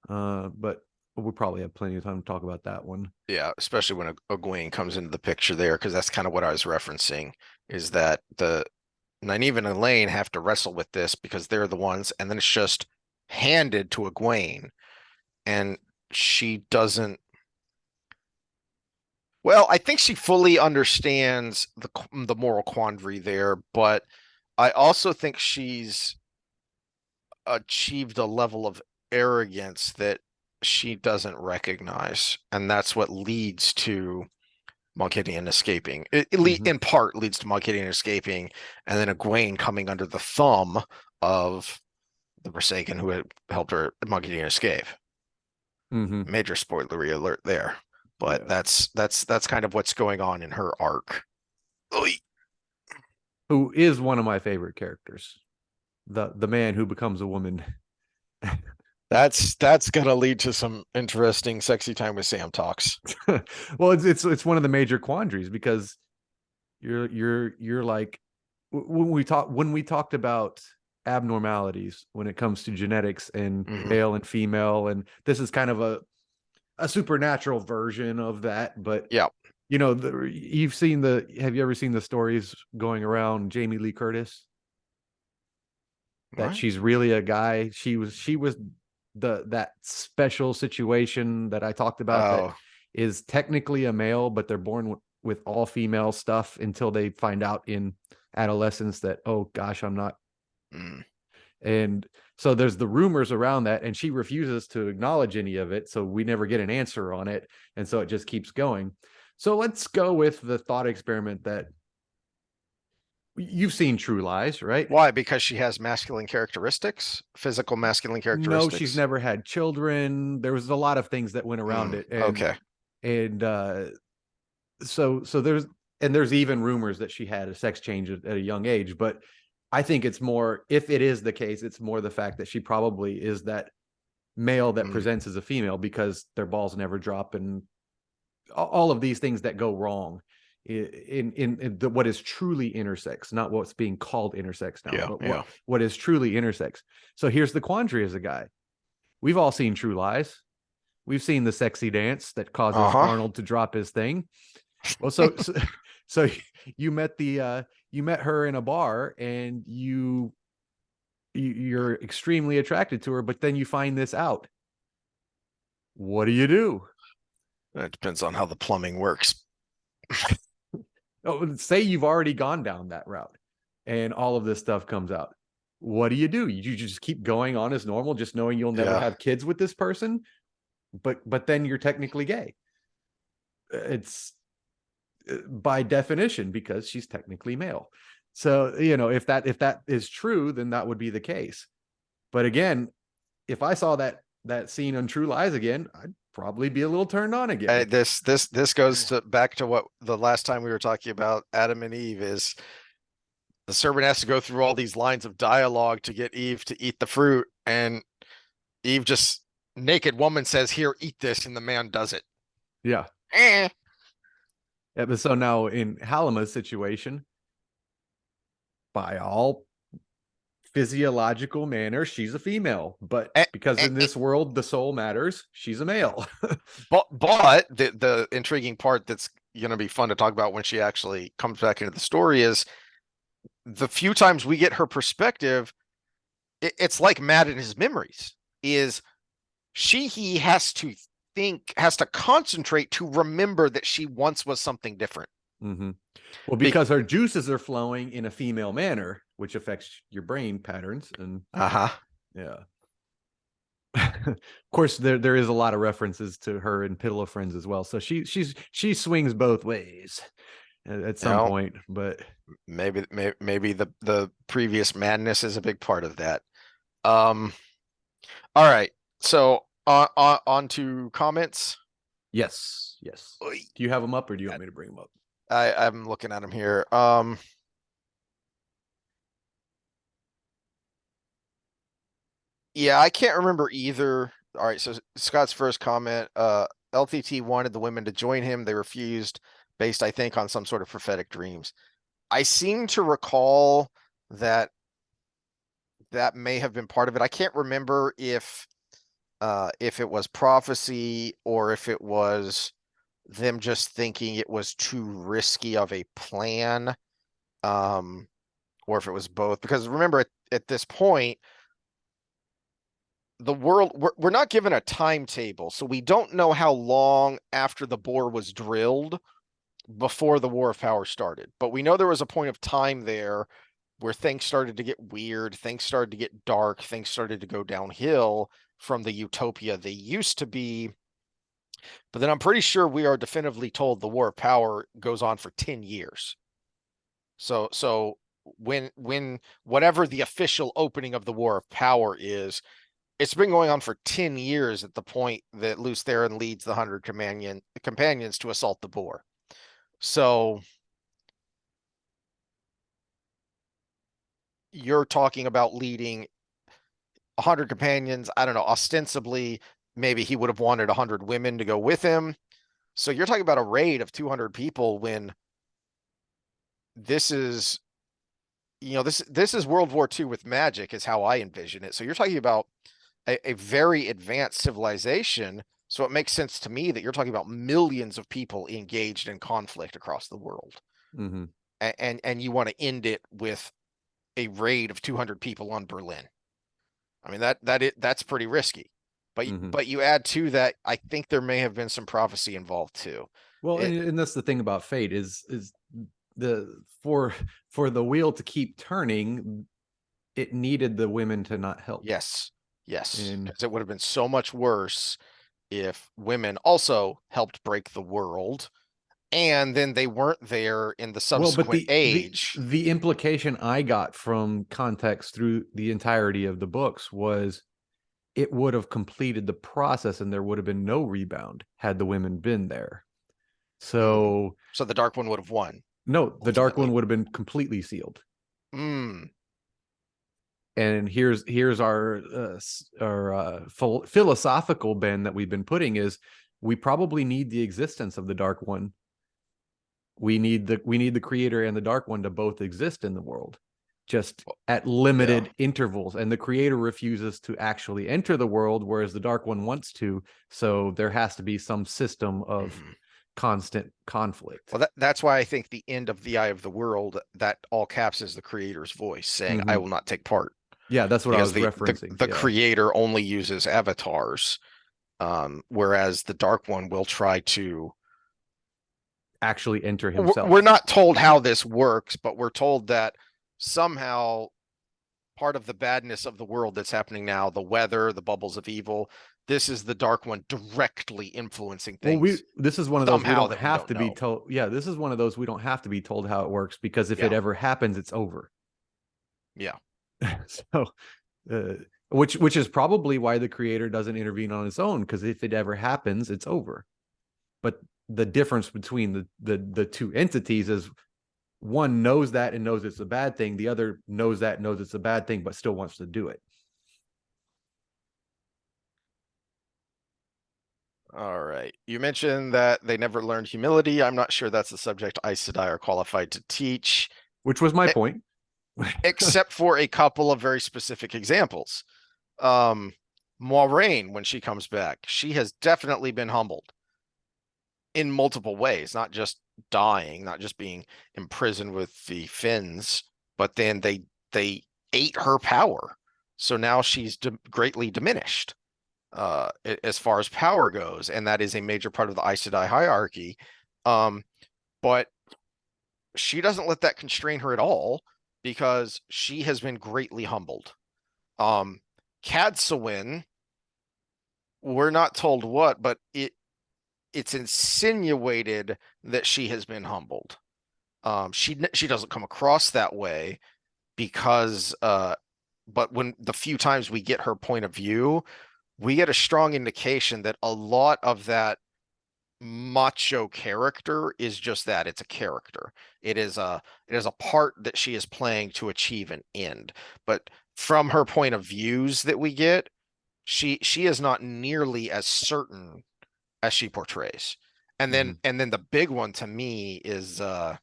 But we'll probably have plenty of time to talk about that one. Yeah, especially when Egwene comes into the picture there, because that's kind of what I was referencing, is that the Nynaeve and Elaine have to wrestle with this because they're the ones, and then it's just handed to Egwene, and she doesn't. Well, I think she fully understands the moral quandary there, but I also think she's achieved a level of arrogance that she doesn't recognize, and that's what leads to Malkavian escaping. In part leads to Malkavian escaping, and then Egwene coming under the thumb of the Forsaken who had helped her Malkavian escape. Major spoilery alert there, but yeah. That's kind of what's going on in her arc. Oy. Who is one of my favorite characters, the man who becomes a woman. That's gonna lead to some interesting sexy time with Sam talks. Well, it's one of the major quandaries, because You're like when we talked about abnormalities when it comes to genetics and Hmm. male and female, and this is kind of a supernatural version of that, but Yeah. have you ever seen the stories going around Jamie Lee Curtis that What? she's really a guy? She was that special situation that I talked about that Oh. is technically a male, but they're born with all female stuff until they find out in adolescence that, oh gosh, I'm not. Mm. And so there's the rumors around that, and she refuses to acknowledge any of it, so we never get an answer on it, and so it just keeps going. So let's go with the thought experiment that you've seen True Lies, right? Why? Because she has masculine characteristics, physical masculine No, she's characteristics. never had children. There was a lot of things that went around Mm. it, Okay. and there's even rumors that she had a sex change at a young age. But I think it's more, if it is the case, it's more the fact that she probably is that male that Mm. presents as a female because their balls never drop, and all of these things that go wrong in the, what is truly intersex, not what's being called intersex now, Yeah. but Yeah. what is truly intersex. So here's the quandary as a guy. We've all seen True Lies. We've seen the sexy dance that causes Uh-huh. Arnold to drop his thing. Well, so you met you met her in a bar, and you're extremely attracted to her, but then you find this out. What do you do? It depends on how the plumbing works. Oh, say you've already gone down that route and all of this stuff comes out. What do? You just keep going on as normal, just knowing you'll never Yeah. have kids with this person, but then you're technically gay. It's by definition because she's technically male. So, if that is true, then that would be the case. But again, if I saw that scene on True Lies again, I'd probably be a little turned on again. This goes to back to what the last time we were talking about Adam and Eve is the servant has to go through all these lines of dialogue to get Eve to eat the fruit, and Eve just naked woman says, "Here, eat this," and the man does it. Yeah. Eh. Yeah, but so now in Halama's situation, by all physiological manner, she's a female, but Eh, because eh, in eh. this world the soul matters, she's a male. But the intriguing part that's going to be fun to talk about when she actually comes back into the story is the few times we get her perspective. It's like Matt in his memories. Is he has to concentrate to remember that she once was something different. Mm-hmm. Well, Be- because her juices are flowing in a female manner, which affects your brain patterns, and uh-huh. yeah. Of course, there is a lot of references to her in Pillow Friends as well. So she swings both ways at You some know, point. But maybe the previous madness is a big part of that. Um, all right. So on to comments. yes, yes. Oy. Do you have them up, or do you want me to bring them up? I'm looking at them here. Yeah, I can't remember either. All right, so Scott's first comment, LTT wanted the women to join him. They refused, based, I think, on some sort of prophetic dreams. I seem to recall that that may have been part of it. I can't remember if it was prophecy or if it was them just thinking it was too risky of a plan, or if it was both. Because remember, at this point, the world we're not given a timetable, so we don't know how long after the bore was drilled before the War of Power started. But we know there was a point of time there where things started to get weird, things started to get dark, things started to go downhill from the utopia they used to be. But then I'm pretty sure we are definitively told the War of Power goes on for 10 years. So when whatever the official opening of the War of Power is, it's been going on for 10 years at the point that Lews Therin leads the 100 companions to assault the boar. So you're talking about leading 100 companions. I don't know, ostensibly, maybe he would have wanted 100 women to go with him. So you're talking about a raid of 200 people when this is, this is World War II with magic is how I envision it. So you're talking about a very advanced civilization. So it makes sense to me that you're talking about millions of people engaged in conflict across the world. Mm-hmm. And you want to end it with a raid of 200 people on Berlin. I mean, that's pretty risky. Mm-hmm. But you add to that, I think there may have been some prophecy involved too. Well, It and that's the thing about fate is the for the wheel to keep turning, it needed the women to not help. Yes, yes, And because it would have been so much worse if women also helped break the world, and then they weren't there in the well, but subsequent the age. the implication I got from context through the entirety of the books was it would have completed the process and there would have been no rebound had the women been there. Mm. So So the Dark One would have won no, the dark one ultimately. would have been completely sealed. Mm. And here's our philosophical bend that we've been putting is we probably need the existence of the dark one. We need the creator and the dark one to both exist in the world, just at Yeah. limited intervals, and the creator refuses to actually enter the world, whereas the dark one wants to. So there has to be some system of Mhm. constant conflict. Well, that's why I think the end of the Eye of the World, that all caps is the creator's voice saying, "I Mm-hmm. will not take part," Yeah, that's what I because was referencing. the Yeah. creator only uses avatars, whereas the Dark One will try to. Actually enter We're himself. not told how this works, but we're told that somehow part of the badness of the world that's happening now, the weather, the bubbles of evil, this is the Dark One directly influencing Well, things this is one of those we somehow don't that we have don't to be know. told. Yeah, this is one of those we don't have to be told how it works, because if it Yeah, ever happens, it's over. yeah. So, uh, which is probably why the creator doesn't intervene on its own, because if it ever happens, it's over. But the difference between the two entities is one knows that and knows it's a bad thing. The other knows that and knows it's a bad thing, but still wants to do it. All right. You mentioned that they never learned humility. I'm not sure that's the subject Aes Sedai are qualified to teach, Which was my e- point. except for a couple of very specific examples. Um, Moiraine, when she comes back, she has definitely been humbled in multiple ways, not just dying, not just being imprisoned with the Finns, but then they ate her power. So now she's greatly diminished as far as power goes, and that is a major part of the Aes Sedai hierarchy. Um, but she doesn't let that constrain her at all because she has been greatly humbled. Um, Cadsuane, we're not told what, but it's insinuated that she has been humbled. She doesn't come across that way because but when the few times we get her point of view, we get a strong indication that a lot of that macho character is just that. It's a character. It is a part that she is playing to achieve an end. But from her point of views that we get, she is not nearly as certain as she portrays. And then Mm-hmm. and then the big one to me is oh,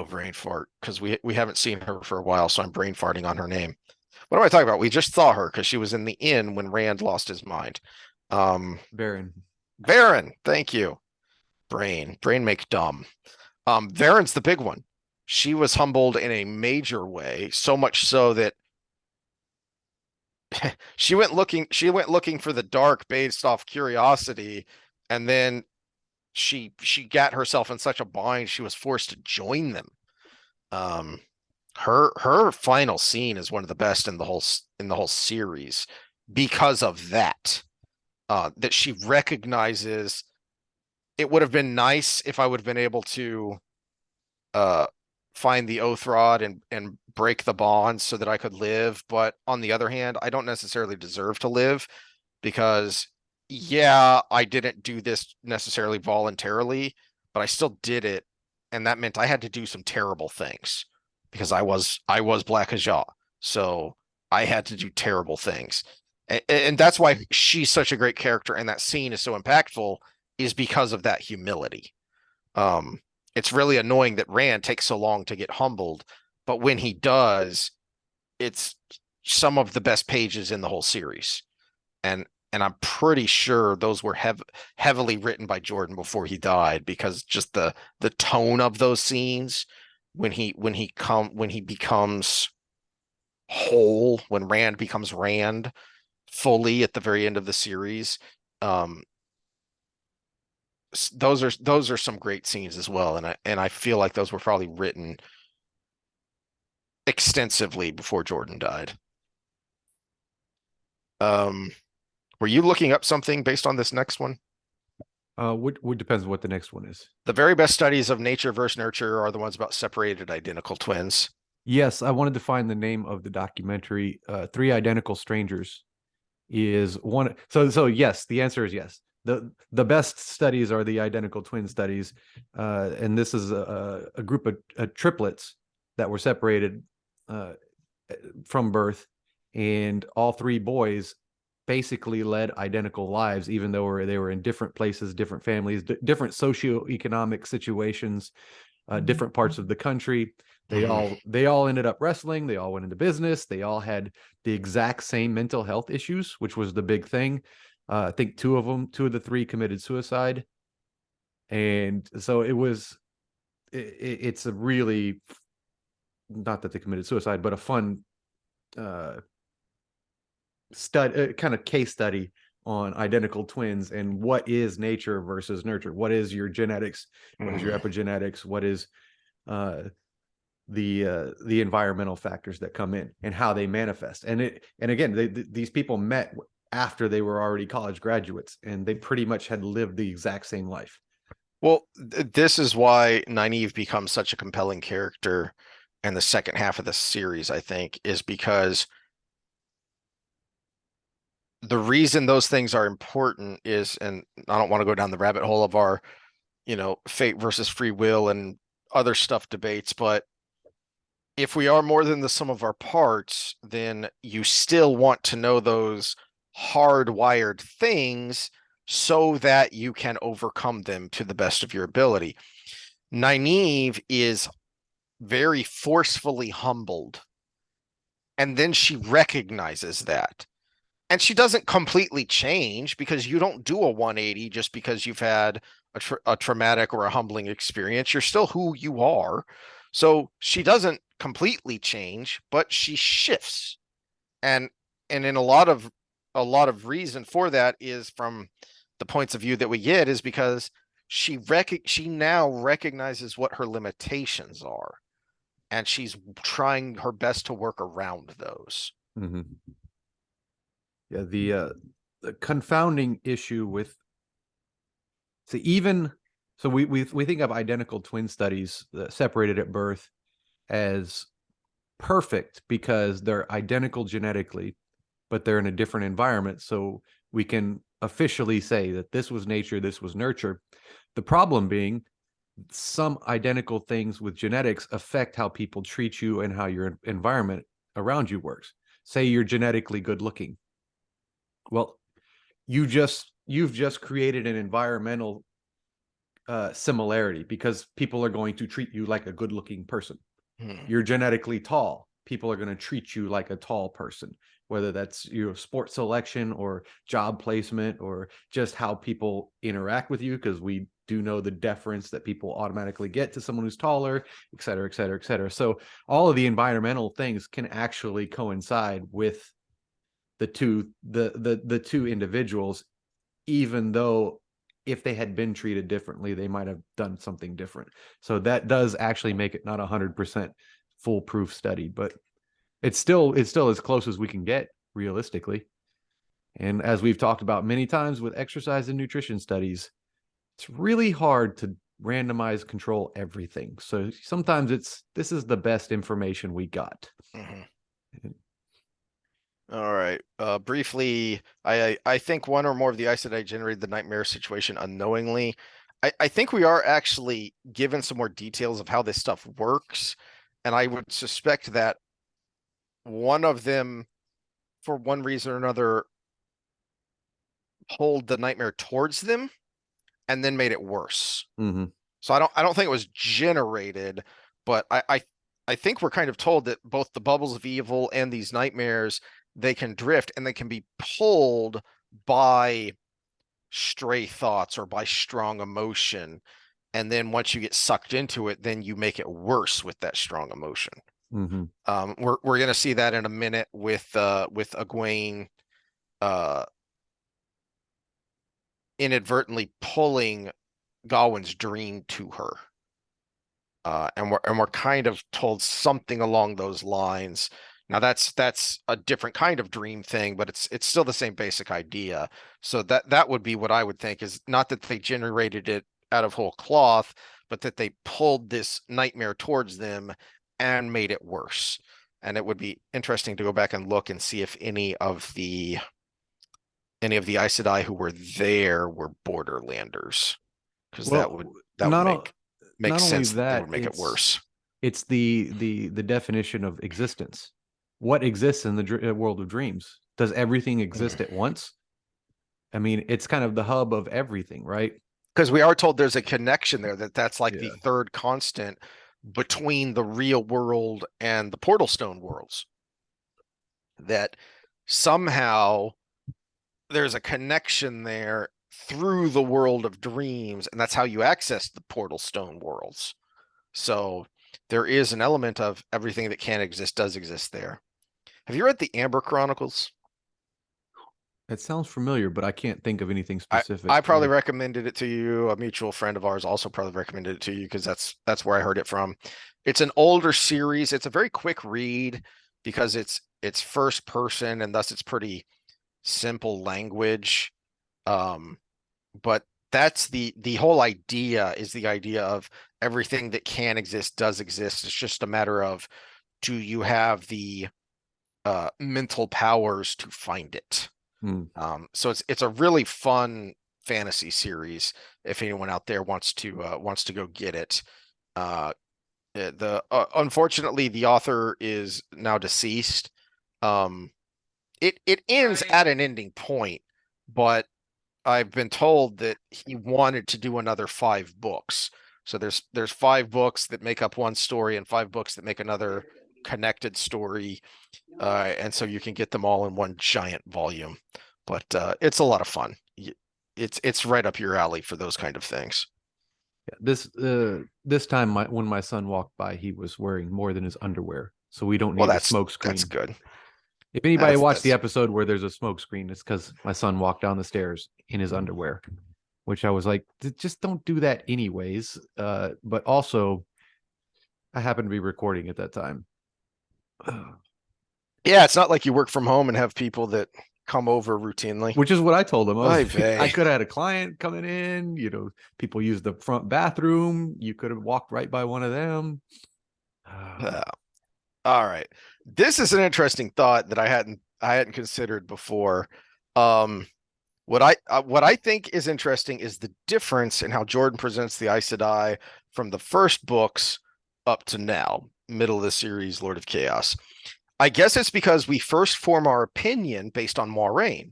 brain fart, because we haven't seen her for a while, so I'm brain farting on her name. What am I talking about? We just saw her because she was in the inn when Rand lost his mind. Um, Baron. Varen, thank you. Brain make dumb. Varen's the big one. She was humbled in a major way, so much so that she went looking for the dark based off curiosity, and then she got herself in such a bind she was forced to join them. Um, her final scene is one of the best in the whole series because of that. That she recognizes it would have been nice if I would have been able to uh find the oath rod and break the bonds so that I could live, but on the other hand, I don't necessarily deserve to live because yeah, I didn't do this necessarily voluntarily, but I still did it, and that meant I had to do some terrible things because I was Black Ajah. So I had to do terrible things. And that's why she's such a great character and that scene is so impactful is because of that humility. Um it's really annoying that Rand takes so long to get humbled, but when he does, it's some of the best pages in the whole series. And I'm pretty sure those were heavily written by Jordan before he died, because just the tone of those scenes when he becomes whole, when Rand becomes Rand fully at the very end of the series, um, those are some great scenes as well, and I feel like those were probably written extensively before Jordan died. Um, were you looking up something based on this next one? Would depends what the next one is. The very best studies of nature versus nurture are the ones about separated identical twins. Yes, I wanted to find the name of the documentary. Three Identical Strangers is one. So yes, the answer is yes. The best studies are the identical twin studies, and this is a group of triplets that were separated uh, from birth, and all three boys basically led identical lives, even though they were in different places, different families, different socioeconomic situations, different parts of the country. They all ended up wrestling. They all went into business. They all had the exact same mental health issues, which was the big thing. I think two of the three committed suicide, and so it's a really, not that they committed suicide, but a fun uh, kind of case study on identical twins and what is nature versus nurture. What is your genetics? What is your epigenetics? What is uh, the environmental factors that come in and how they manifest? And again, these people met after they were already college graduates, and they pretty much had lived the exact same life. Well, this is why Nyneave becomes such a compelling character in the second half of the series, I think, is because the reason those things are important is, and I don't want to go down the rabbit hole of our, fate versus free will and other stuff debates, but if we are more than the sum of our parts, then you still want to know those hardwired things so that you can overcome them to the best of your ability. Nynaeve is very forcefully humbled, and then she recognizes that. And she doesn't completely change, because you don't do a 180 just because you've had a traumatic or a humbling experience. You're still who you are. So she doesn't completely change, but she shifts. And in a lot of reason for that is from the points of view that we get, is because she now recognizes what her limitations are, and she's trying her best to work around those. Mm-hmm. Yeah, the confounding issue with, so even so we think of identical twin studies separated at birth as perfect because they're identical genetically, but they're in a different environment. So we can officially say that this was nature, this was nurture. The problem being, some identical things with genetics affect how people treat you and how your environment around you works. Say you're genetically good looking. Well, you've just created an environmental similarity, because people are going to treat you like a good looking person. Hmm. You're genetically tall, people are going to treat you like a tall person, whether that's your sports selection or job placement or just how people interact with you, because we do know the deference that people automatically get to someone who's taller, et cetera, et cetera, et cetera. So all of the environmental things can actually coincide with the two individuals, even though if they had been treated differently, they might have done something different. So that does actually make it not 100% foolproof study, but it's still as close as we can get realistically. And as we've talked about many times with exercise and nutrition studies, it's really hard to randomize control everything. So sometimes this is the best information we got. Mhm. All right. Briefly, I think one or more of the Aes Sedai generated the nightmare situation unknowingly. I think we are actually given some more details of how this stuff works, and I would suspect that one of them, for one reason or another, pulled the nightmare towards them and then made it worse. Mm-hmm. So I don't think it was generated, but I think we're kind of told that both the bubbles of evil and these nightmares, they can drift and they can be pulled by stray thoughts or by strong emotion. And then once you get sucked into it, then you make it worse with that strong emotion. Mm-hmm. We're gonna see that in a minute with Egwene uh inadvertently pulling Gawain's dream to her. And we're kind of told something along those lines. Now that's a different kind of dream thing, but it's still the same basic idea. So that would be what I would think, is not that they generated it out of whole cloth, but that they pulled this nightmare towards them and made it worse. And it would be interesting to go back and look and see if any of the Aes Sedai who were there were Borderlanders, because that would Well, that would not make o- make not only sense that they would that, make it worse. it's the definition of existence. What exists in the world of dreams? Does everything exist at once? I mean, it's kind of the hub of everything, right? Because we are told there's a connection there, that's like the Yeah. third constant between the real world and the Portal Stone worlds. That somehow there's a connection there through the world of dreams, and that's how you access the Portal Stone worlds. So there is an element of everything that can exist does exist there. Have you read the Amber Chronicles? It sounds familiar, but I can't think of anything I specific. I probably recommended it to you. A mutual friend of ours also probably recommended it to you because that's where I heard it from. It's an older series. It's a very quick read because it's first person and thus it's pretty simple language. Um, but that's the whole idea, is the idea of everything that can exist does exist. It's just a matter of, do you have the mental powers to find it? Hmm. So it's a really fun fantasy series. If anyone out there wants to go get it, uh, the unfortunately the author is now deceased. Um, it ends at an ending point, but I've been told that he wanted to do another 5 books. So there's 5 books that make up one story and 5 books that make another connected story, and so you can get them all in one giant volume. But it's a lot of fun. It's right up your alley for those kind of things. Yeah, this time, when my son walked by, he was wearing more than his underwear, so we don't Well, need a smoke that's screen. good. If anybody That's watched the that's episode where there's a smoke screen, it's because my son walked down the stairs in his underwear, which I was like, just don't do that anyways. But also, I happened to be recording at that time. Yeah. It's not like you work from home and have people that come over routinely. Which is what I told him. I Oy was like, I vey. could have had a client coming in, people use the front bathroom. You could have walked right by one of them. Uh, all right. This is an interesting thought that I hadn't considered before. Um, what I think is interesting is the difference in how Jordan presents the Aes Sedai from the first books up to now, middle of the series, Lord of Chaos. I guess it's because we first form our opinion based on Moiraine,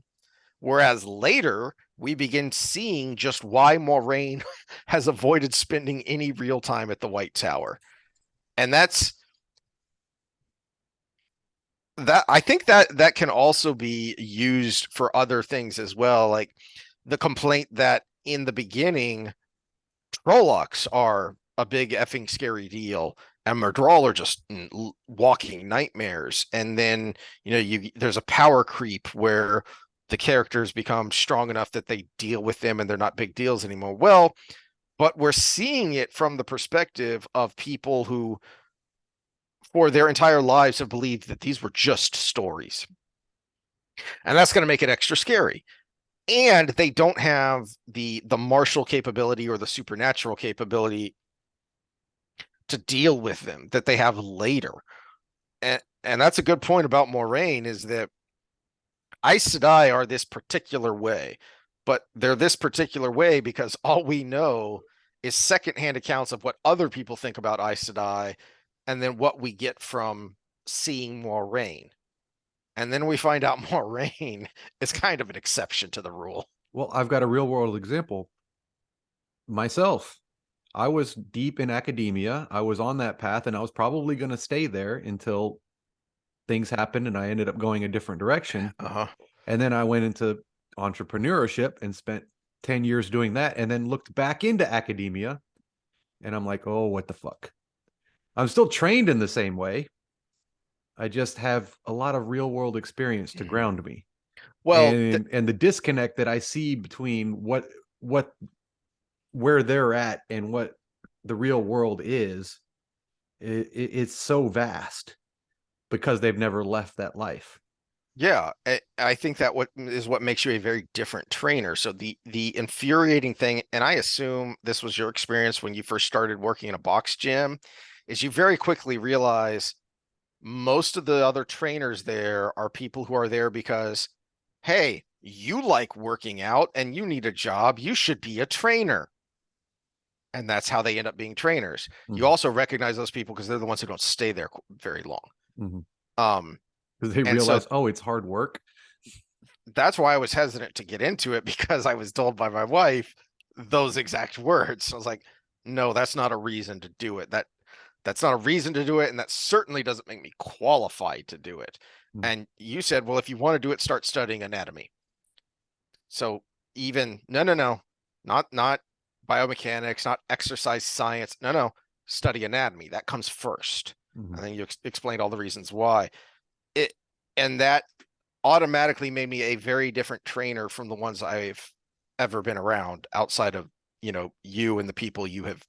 whereas later we begin seeing just why Moiraine has avoided spending any real time at the White Tower. And that I think that can also be used for other things as well, like the complaint that in the beginning Trollocs are a big effing scary deal, and Murdral are just walking nightmares. And then there's a power creep where the characters become strong enough that they deal with them and they're not big deals anymore. Well, but we're seeing it from the perspective of people who, for their entire lives, have believed that these were just stories, and that's going to make it extra scary. And they don't have the martial capability or the supernatural capability to deal with them that they have later. And that's a good point about Moraine, is that Aes Sedai are this particular way, but they're this particular way because all we know is secondhand accounts of what other people think about Aes Sedai, and then what we get from seeing Moraine. And then we find out Moraine is kind of an exception to the rule. Well, I've got a real world example myself. I was deep in academia. I was on that path, and I was probably going to stay there until things happened and I ended up going a different direction. Uh-huh. And then I went into entrepreneurship and spent 10 years doing that, and then looked back into academia, and I'm like, oh, what the fuck? I'm still trained in the same way. I just have a lot of real world experience to ground me. Well, And the disconnect that I see between what where they're at and what the real world is, it's so vast because they've never left that life. yeah, I think that what makes you a very different trainer. So the infuriating thing, and I assume this was your experience when you first started working in a box gym, is you very quickly realize most of the other trainers there are people who are there because, hey, you like working out and you need a job, you should be a trainer. And that's how they end up being trainers. You Mm-hmm. also recognize those people because they're the ones who don't stay there very long. Mm-hmm. Um, Because they and so realize, oh, it's hard work. that's why I was hesitant to get into it because I was told by my wife those exact words. I was like, no, that's not a reason to do it. That's not a reason to do it, and that certainly doesn't make me qualified to do it. Mm-hmm. And you said, well, if you want to do it, start studying anatomy. So even no, not biomechanics, not exercise science. No, study anatomy. That comes first. Mm-hmm. And then you explained all the reasons why. It and that automatically made me a very different trainer from the ones I've ever been around outside of, you and the people you have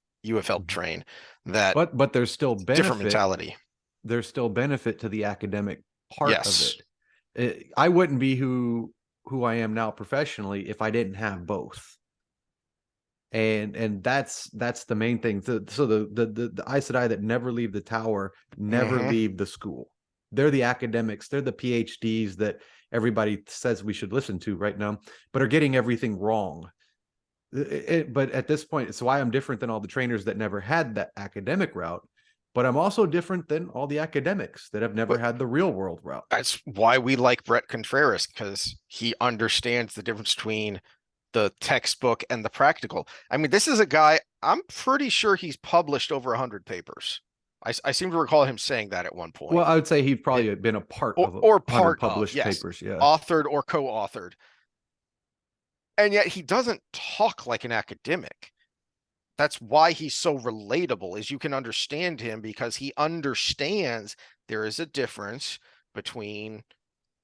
helped Mm-hmm. train. That But there's still different benefit. mentality. There's still benefit to the academic part of Yes. it. I wouldn't be who I am now professionally if I didn't have both. And that's the main thing. So the Aes Sedai that never leave the tower never Hmm. leave the school. They're the academics. They're the PhDs that everybody says we should listen to right now, but are getting everything wrong. But at this point, it's why I'm different than all the trainers that never had that academic route. But I'm also different than all the academics that have never But had the real world route. that's why we like Brett Contreras, because he understands the difference between the textbook and the practical. I mean, this is a guy, I'm pretty sure he's published over 100 papers. I seem to recall him saying that at one Well, point. I would say he's It, probably been a part or, of or 100 part of, published yes, papers. Yeah. authored or co-authored. And yet he doesn't talk like an academic. That's why he's so relatable, is you can understand him because he understands there is a difference between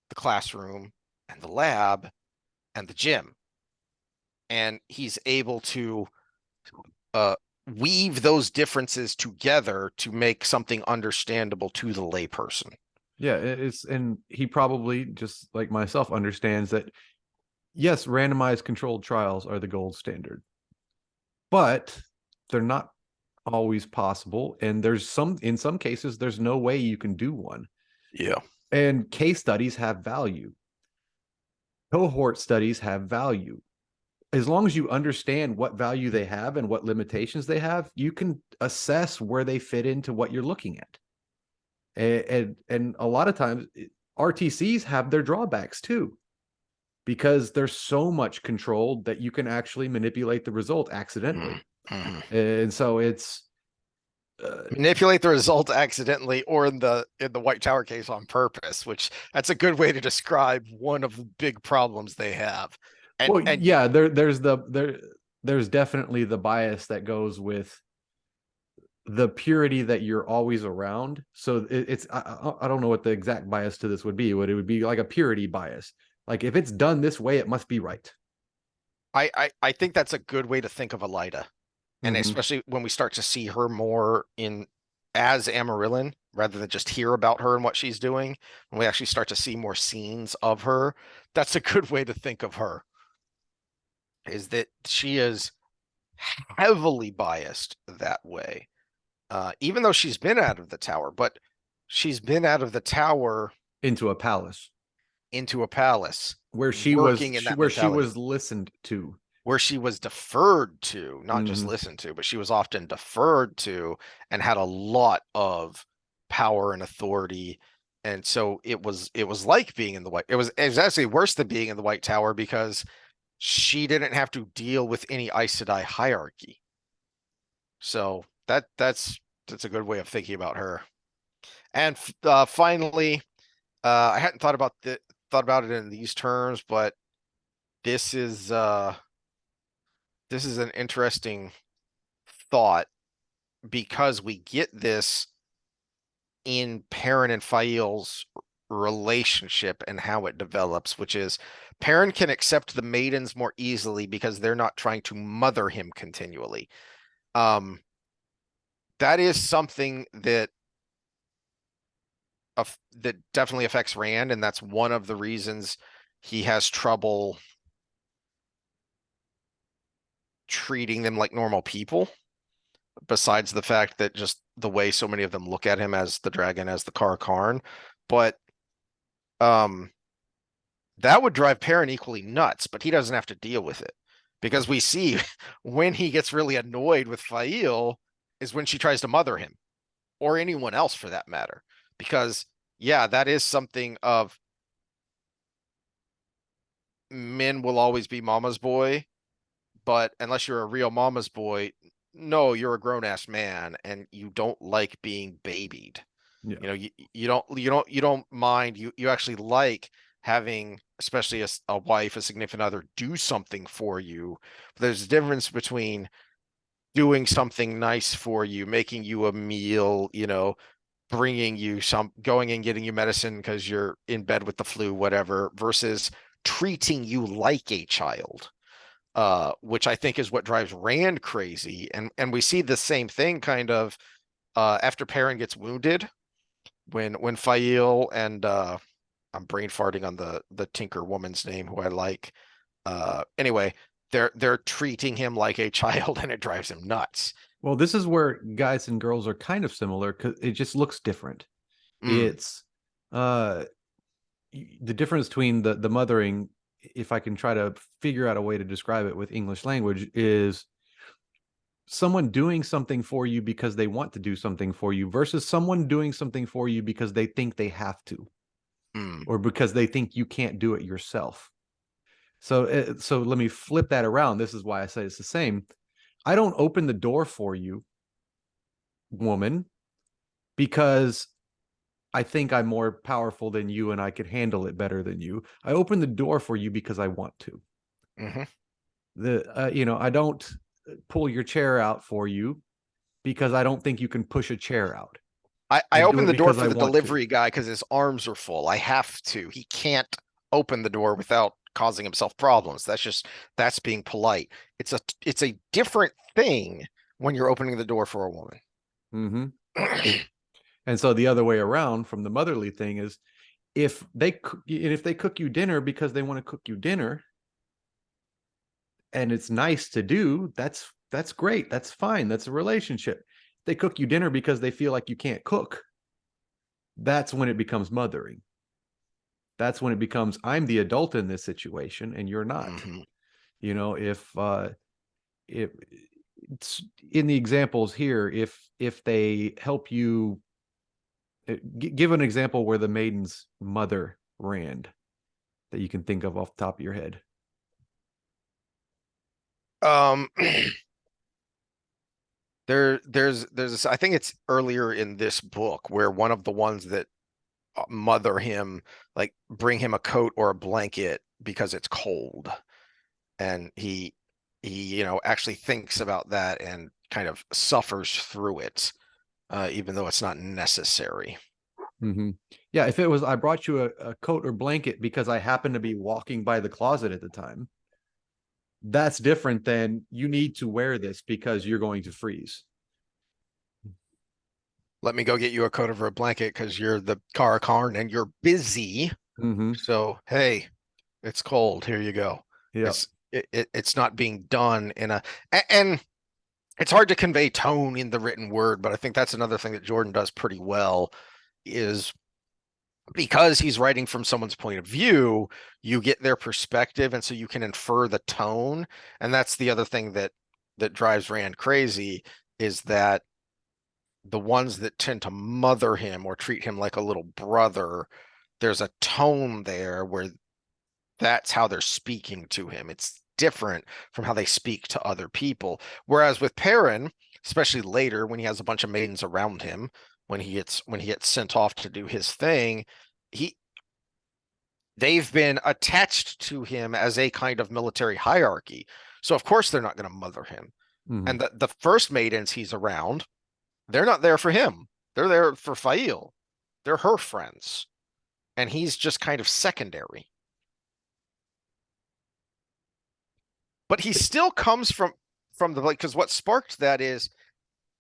the classroom and the lab and the gym. And he's able to uh, weave those differences together to make something understandable to the layperson. Yeah, and he probably just like myself understands that yes, randomized controlled trials are the gold standard, but they're not always possible. And in some cases, there's no way you can do one. Yeah. And case studies have value. Cohort studies have value. As long as you understand what value they have and what limitations they have, you can assess where they fit into what you're looking at. And a lot of times RTCs have their drawbacks too, because there's so much controlled that you can actually manipulate the result accidentally. Mm-hmm. And so it's Manipulate the result accidentally or in the White Tower case on purpose, which that's a good way to describe one of the big problems they have. And well, yeah, there's definitely the bias that goes with the purity that you're always around. So I don't know what the exact bias to this would be, but it would be like a purity bias. Like if it's done this way, it must be right. I think that's a good way to think of Elida. And Mm-hmm. especially when we start to see her more in as Amarillan rather than just hear about her and what she's doing, when we actually start to see more scenes of her, that's a good way to think of her, is that she is heavily biased that way. Even though she's been out of the tower, but she's been out of the tower Into a palace into a palace, where working in that she mentality, was listened to. where she was deferred to, not just Mm-hmm. listened to, but she was often deferred to and had a lot of power and authority. And so it was like being in the it was actually worse than being in the White Tower because she didn't have to deal with any Aes Sedai hierarchy. So that's a good way of thinking about her. And finally, I hadn't thought about it in these terms, but this is uh this is an interesting thought because we get this in Perrin and Fael's relationship and how it develops, which is Perrin can accept the maidens more easily because they're not trying to mother him continually. Um, that is something that definitely affects Rand, and that's one of the reasons he has trouble treating them like normal people. Besides the fact that just the way so many of them look at him as the dragon, as the Karn, but um, that would drive Perrin equally nuts. But he doesn't have to deal with it because we see when he gets really annoyed with Fael is when she tries to mother him or anyone else for that matter. Because yeah, that is something of men will always be mama's boy, but unless you're a real mama's boy, no, you're a grown ass man and you don't like being babied. Yeah. You know, you don't mind. You actually like having, especially a wife, a significant other, do something for you. But there's a difference between doing something nice for you, making you a meal, bringing you going and getting you medicine because you're in bed with the flu, whatever, versus treating you like a child. Which I think is what drives Rand crazy. And we see the same thing kind of after Perrin gets wounded when Fael and I'm brain farting on the Tinker woman's name who I like. Anyway, they're treating him like a child and it drives him nuts. Well, this is where guys and girls are kind of similar because it just looks different. Mm, It's uh the difference between the mothering, if I can try to figure out a way to describe it with English language, is someone doing something for you because they want to do something for you versus someone doing something for you because they think they have to mm, or because they think you can't do it yourself. So let me flip that around. This is why I say it's the same. I don't open the door for you, woman, because I think I'm more powerful than you and I could handle it better than you. I open the door for you because I want to. hmm I don't pull your chair out for you because I don't think you can push a chair out. I I do opened it the door because for I the want to. delivery guy because his arms are full. I have to. He can't open the door without causing himself problems. That's being polite. It's a different thing when you're opening the door for a woman. Mm-hmm. And so the other way around from the motherly thing is if they cook you dinner because they want to cook you dinner and it's nice to do, that's great. That's fine. That's a relationship. If they cook you dinner because they feel like you can't cook, that's when it becomes mothering. That's when it becomes I'm the adult in this situation and you're not. hmm If it's in the examples here, if they help you give an example where the maiden's mother Rand that you can think of off the top of your head. Um, there's I think it's earlier in this book where one of the ones that mother him, like bring him a coat or a blanket because it's cold, and he actually thinks about that and kind of suffers through it, even though it's not necessary. Mm-hmm. Yeah, if it was I brought you a coat or blanket because I happened to be walking by the closet at the time, that's different than you need to wear this because you're going to freeze. Let me go get you a coat over a blanket because you're the Karn and you're busy. Mm-hmm. So hey, it's cold. Here you go. Yeah. It's not being done and it's hard to convey tone in the written word, but I think that's another thing that Jordan does pretty well is because he's writing from someone's point of view, you get their perspective, and so you can infer the tone. And that's the other thing that drives Rand crazy is that the ones that tend to mother him or treat him like a little brother, there's a tone there where that's how they're speaking to him. different from how they speak to other people. Whereas with Perrin, especially later when he has a bunch of maidens around him, when he gets sent off to do his thing, he they've been attached to him as a kind of military hierarchy. So of course they're not going to mother him. Mhm. And the first maidens he's around, they're not there for him. They're there for Fail. They're her friends. And he's just kind of secondary. But he still comes from the like because what sparked that is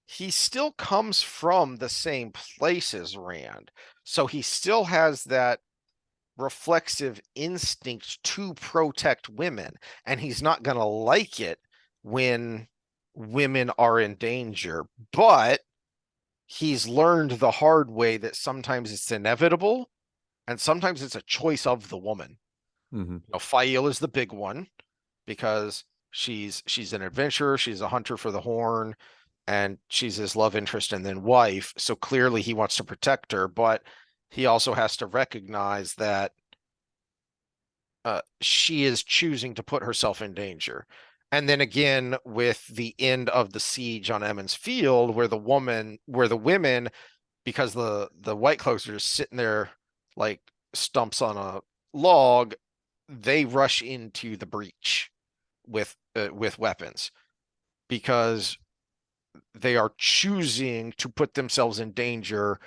he still comes from the same place as Rand. So he still has that reflexive instinct to protect women, and he's not going to like it when women are in danger. But he's learned the hard way that sometimes it's inevitable and sometimes it's a choice of the woman. Mhm. Fail is the big one because she's an adventurer, she's a hunter for the horn, and she's his love interest and then wife. So clearly he wants to protect her, but he also has to recognize that she is choosing to put herself in danger. And then again, with the end of the siege on Emmons Field, where the women, because the White Cloaks are just sitting there like stumps on a log, they rush into the breach with weapons because they are choosing to put themselves in danger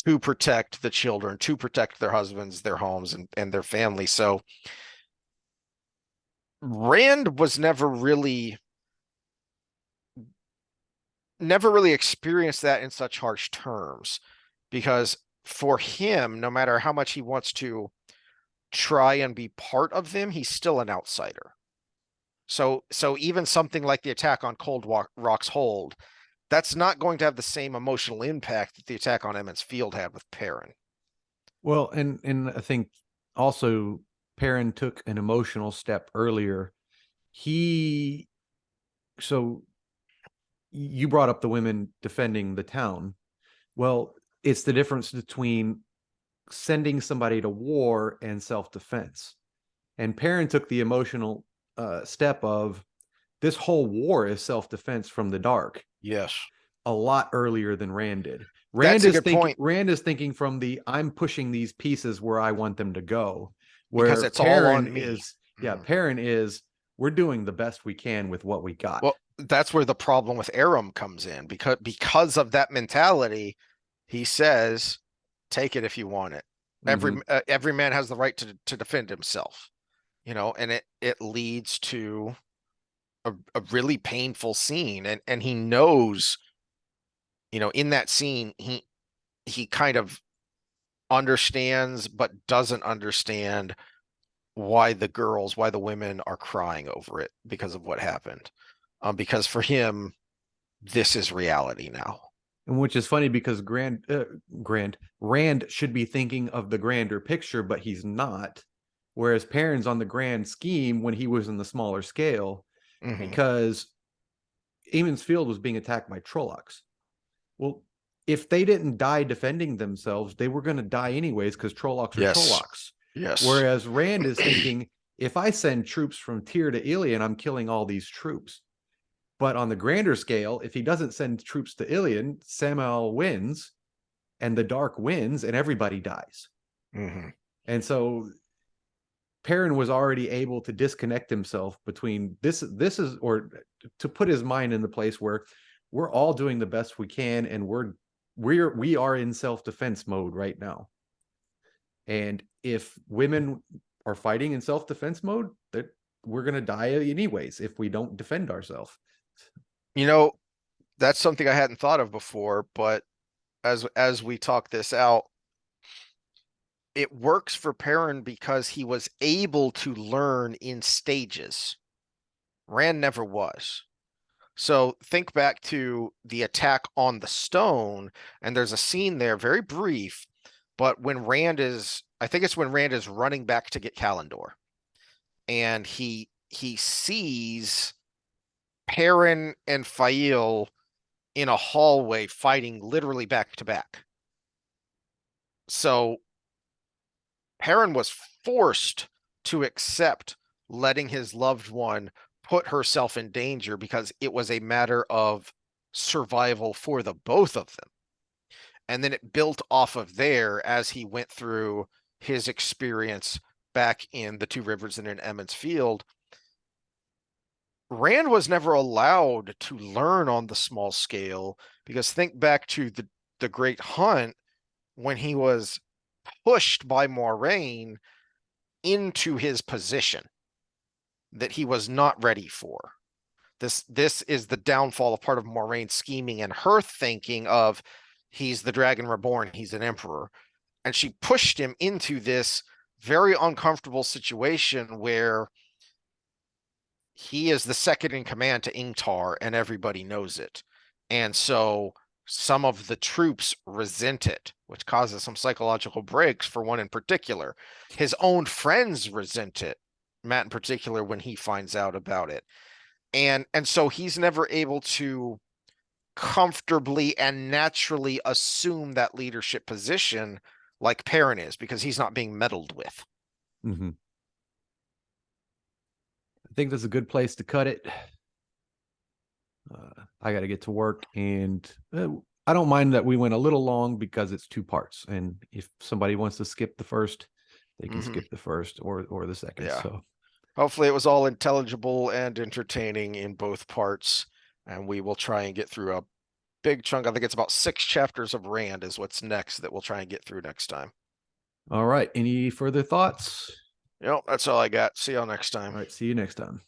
to protect the children, to protect their husbands, their homes, and their family. So Rand was never really experienced that in such harsh terms because for him, no matter how much he wants to try and be part of them, he's still an outsider. So even something like the attack on Cold Rock's Hold, that's not going to have the same emotional impact that the attack on Emmons Field had with Perrin. Well, and I think also Perrin took an emotional step earlier. He so you brought up the women defending the town. Well, it's the difference between sending somebody to war and self-defense. And Perrin took the emotional step of this whole war is self-defense from the dark Yes, a lot earlier than Rand did. that's a good point Rand is thinking from the I'm pushing these pieces where I want them to go. because Where it's all Perrin on me. is, yeah, Mhm. Perrin is we're doing the best we can with what we got. Well, that's where the problem with Aram comes in because of that mentality. He says, "Take it if you want it." Mm-hmm. Every man has the right to defend himself, and it leads to a really painful scene, and he knows, in that scene he kind of understands but doesn't understand why the women are crying over it because of what happened. Because for him, this is reality now. And which is funny because Rand should be thinking of the grander picture, but he's not. Whereas Perrin's on the grand scheme when he was in the smaller scale, Hmm. because Eamon's Field was being attacked by Trollocs. Well, if they didn't die defending themselves, they were going to die anyways because Trollocs are Yes. Trollocs. Yes. Whereas Rand is thinking, if I send troops from Tyr to Ilion, I'm killing all these troops. But on the grander scale, if he doesn't send troops to Ilion, Samael wins and the dark wins and everybody dies. Hmm. And so Perrin was already able to disconnect himself between this is or to put his mind in the place where we're all doing the best we can and we are in self-defense mode right now. And if women are fighting in self-defense mode, that we're going to die anyways if we don't defend ourselves. You know, that's something I hadn't thought of before, but as we talk this out, it works for Perrin because he was able to learn in stages. Rand never was. So think back to the attack on the stone, and there's a scene there, very brief, but I think it's when Rand is running back to get Kalendor, and he sees Perrin and Fail in a hallway fighting literally back to back. So Perrin was forced to accept letting his loved one put herself in danger because it was a matter of survival for the both of them. And then it built off of there as he went through his experience back in the Two Rivers and in Emmons Field. Rand was never allowed to learn on the small scale because think back to the Great Hunt when he was pushed by Moiraine into his position that he was not ready for. This is the downfall of part of Moraine's scheming and her thinking of he's the Dragon Reborn, he's an emperor. And she pushed him into this very uncomfortable situation where he is the second in command to Ingtar and everybody knows it. And so some of the troops resent it, which causes some psychological breaks for one in particular. His own friends resent it, Matt in particular, when he finds out about it. And so he's never able to comfortably and naturally assume that leadership position like Perrin is because he's not being meddled with. Mm-hmm. I think that's a good place to cut it. I got to get to work, and I don't mind that we went a little long because it's 2 parts. And if somebody wants to skip the first, they can skip the first or the second. Yeah. So hopefully it was all intelligible and entertaining in both parts. And we will try and get through a big chunk. I think it's about 6 chapters of Rand is what's next that we'll try and get through next time. All right. Any further thoughts? That's all I got. See y'all next time. All right. See you next time.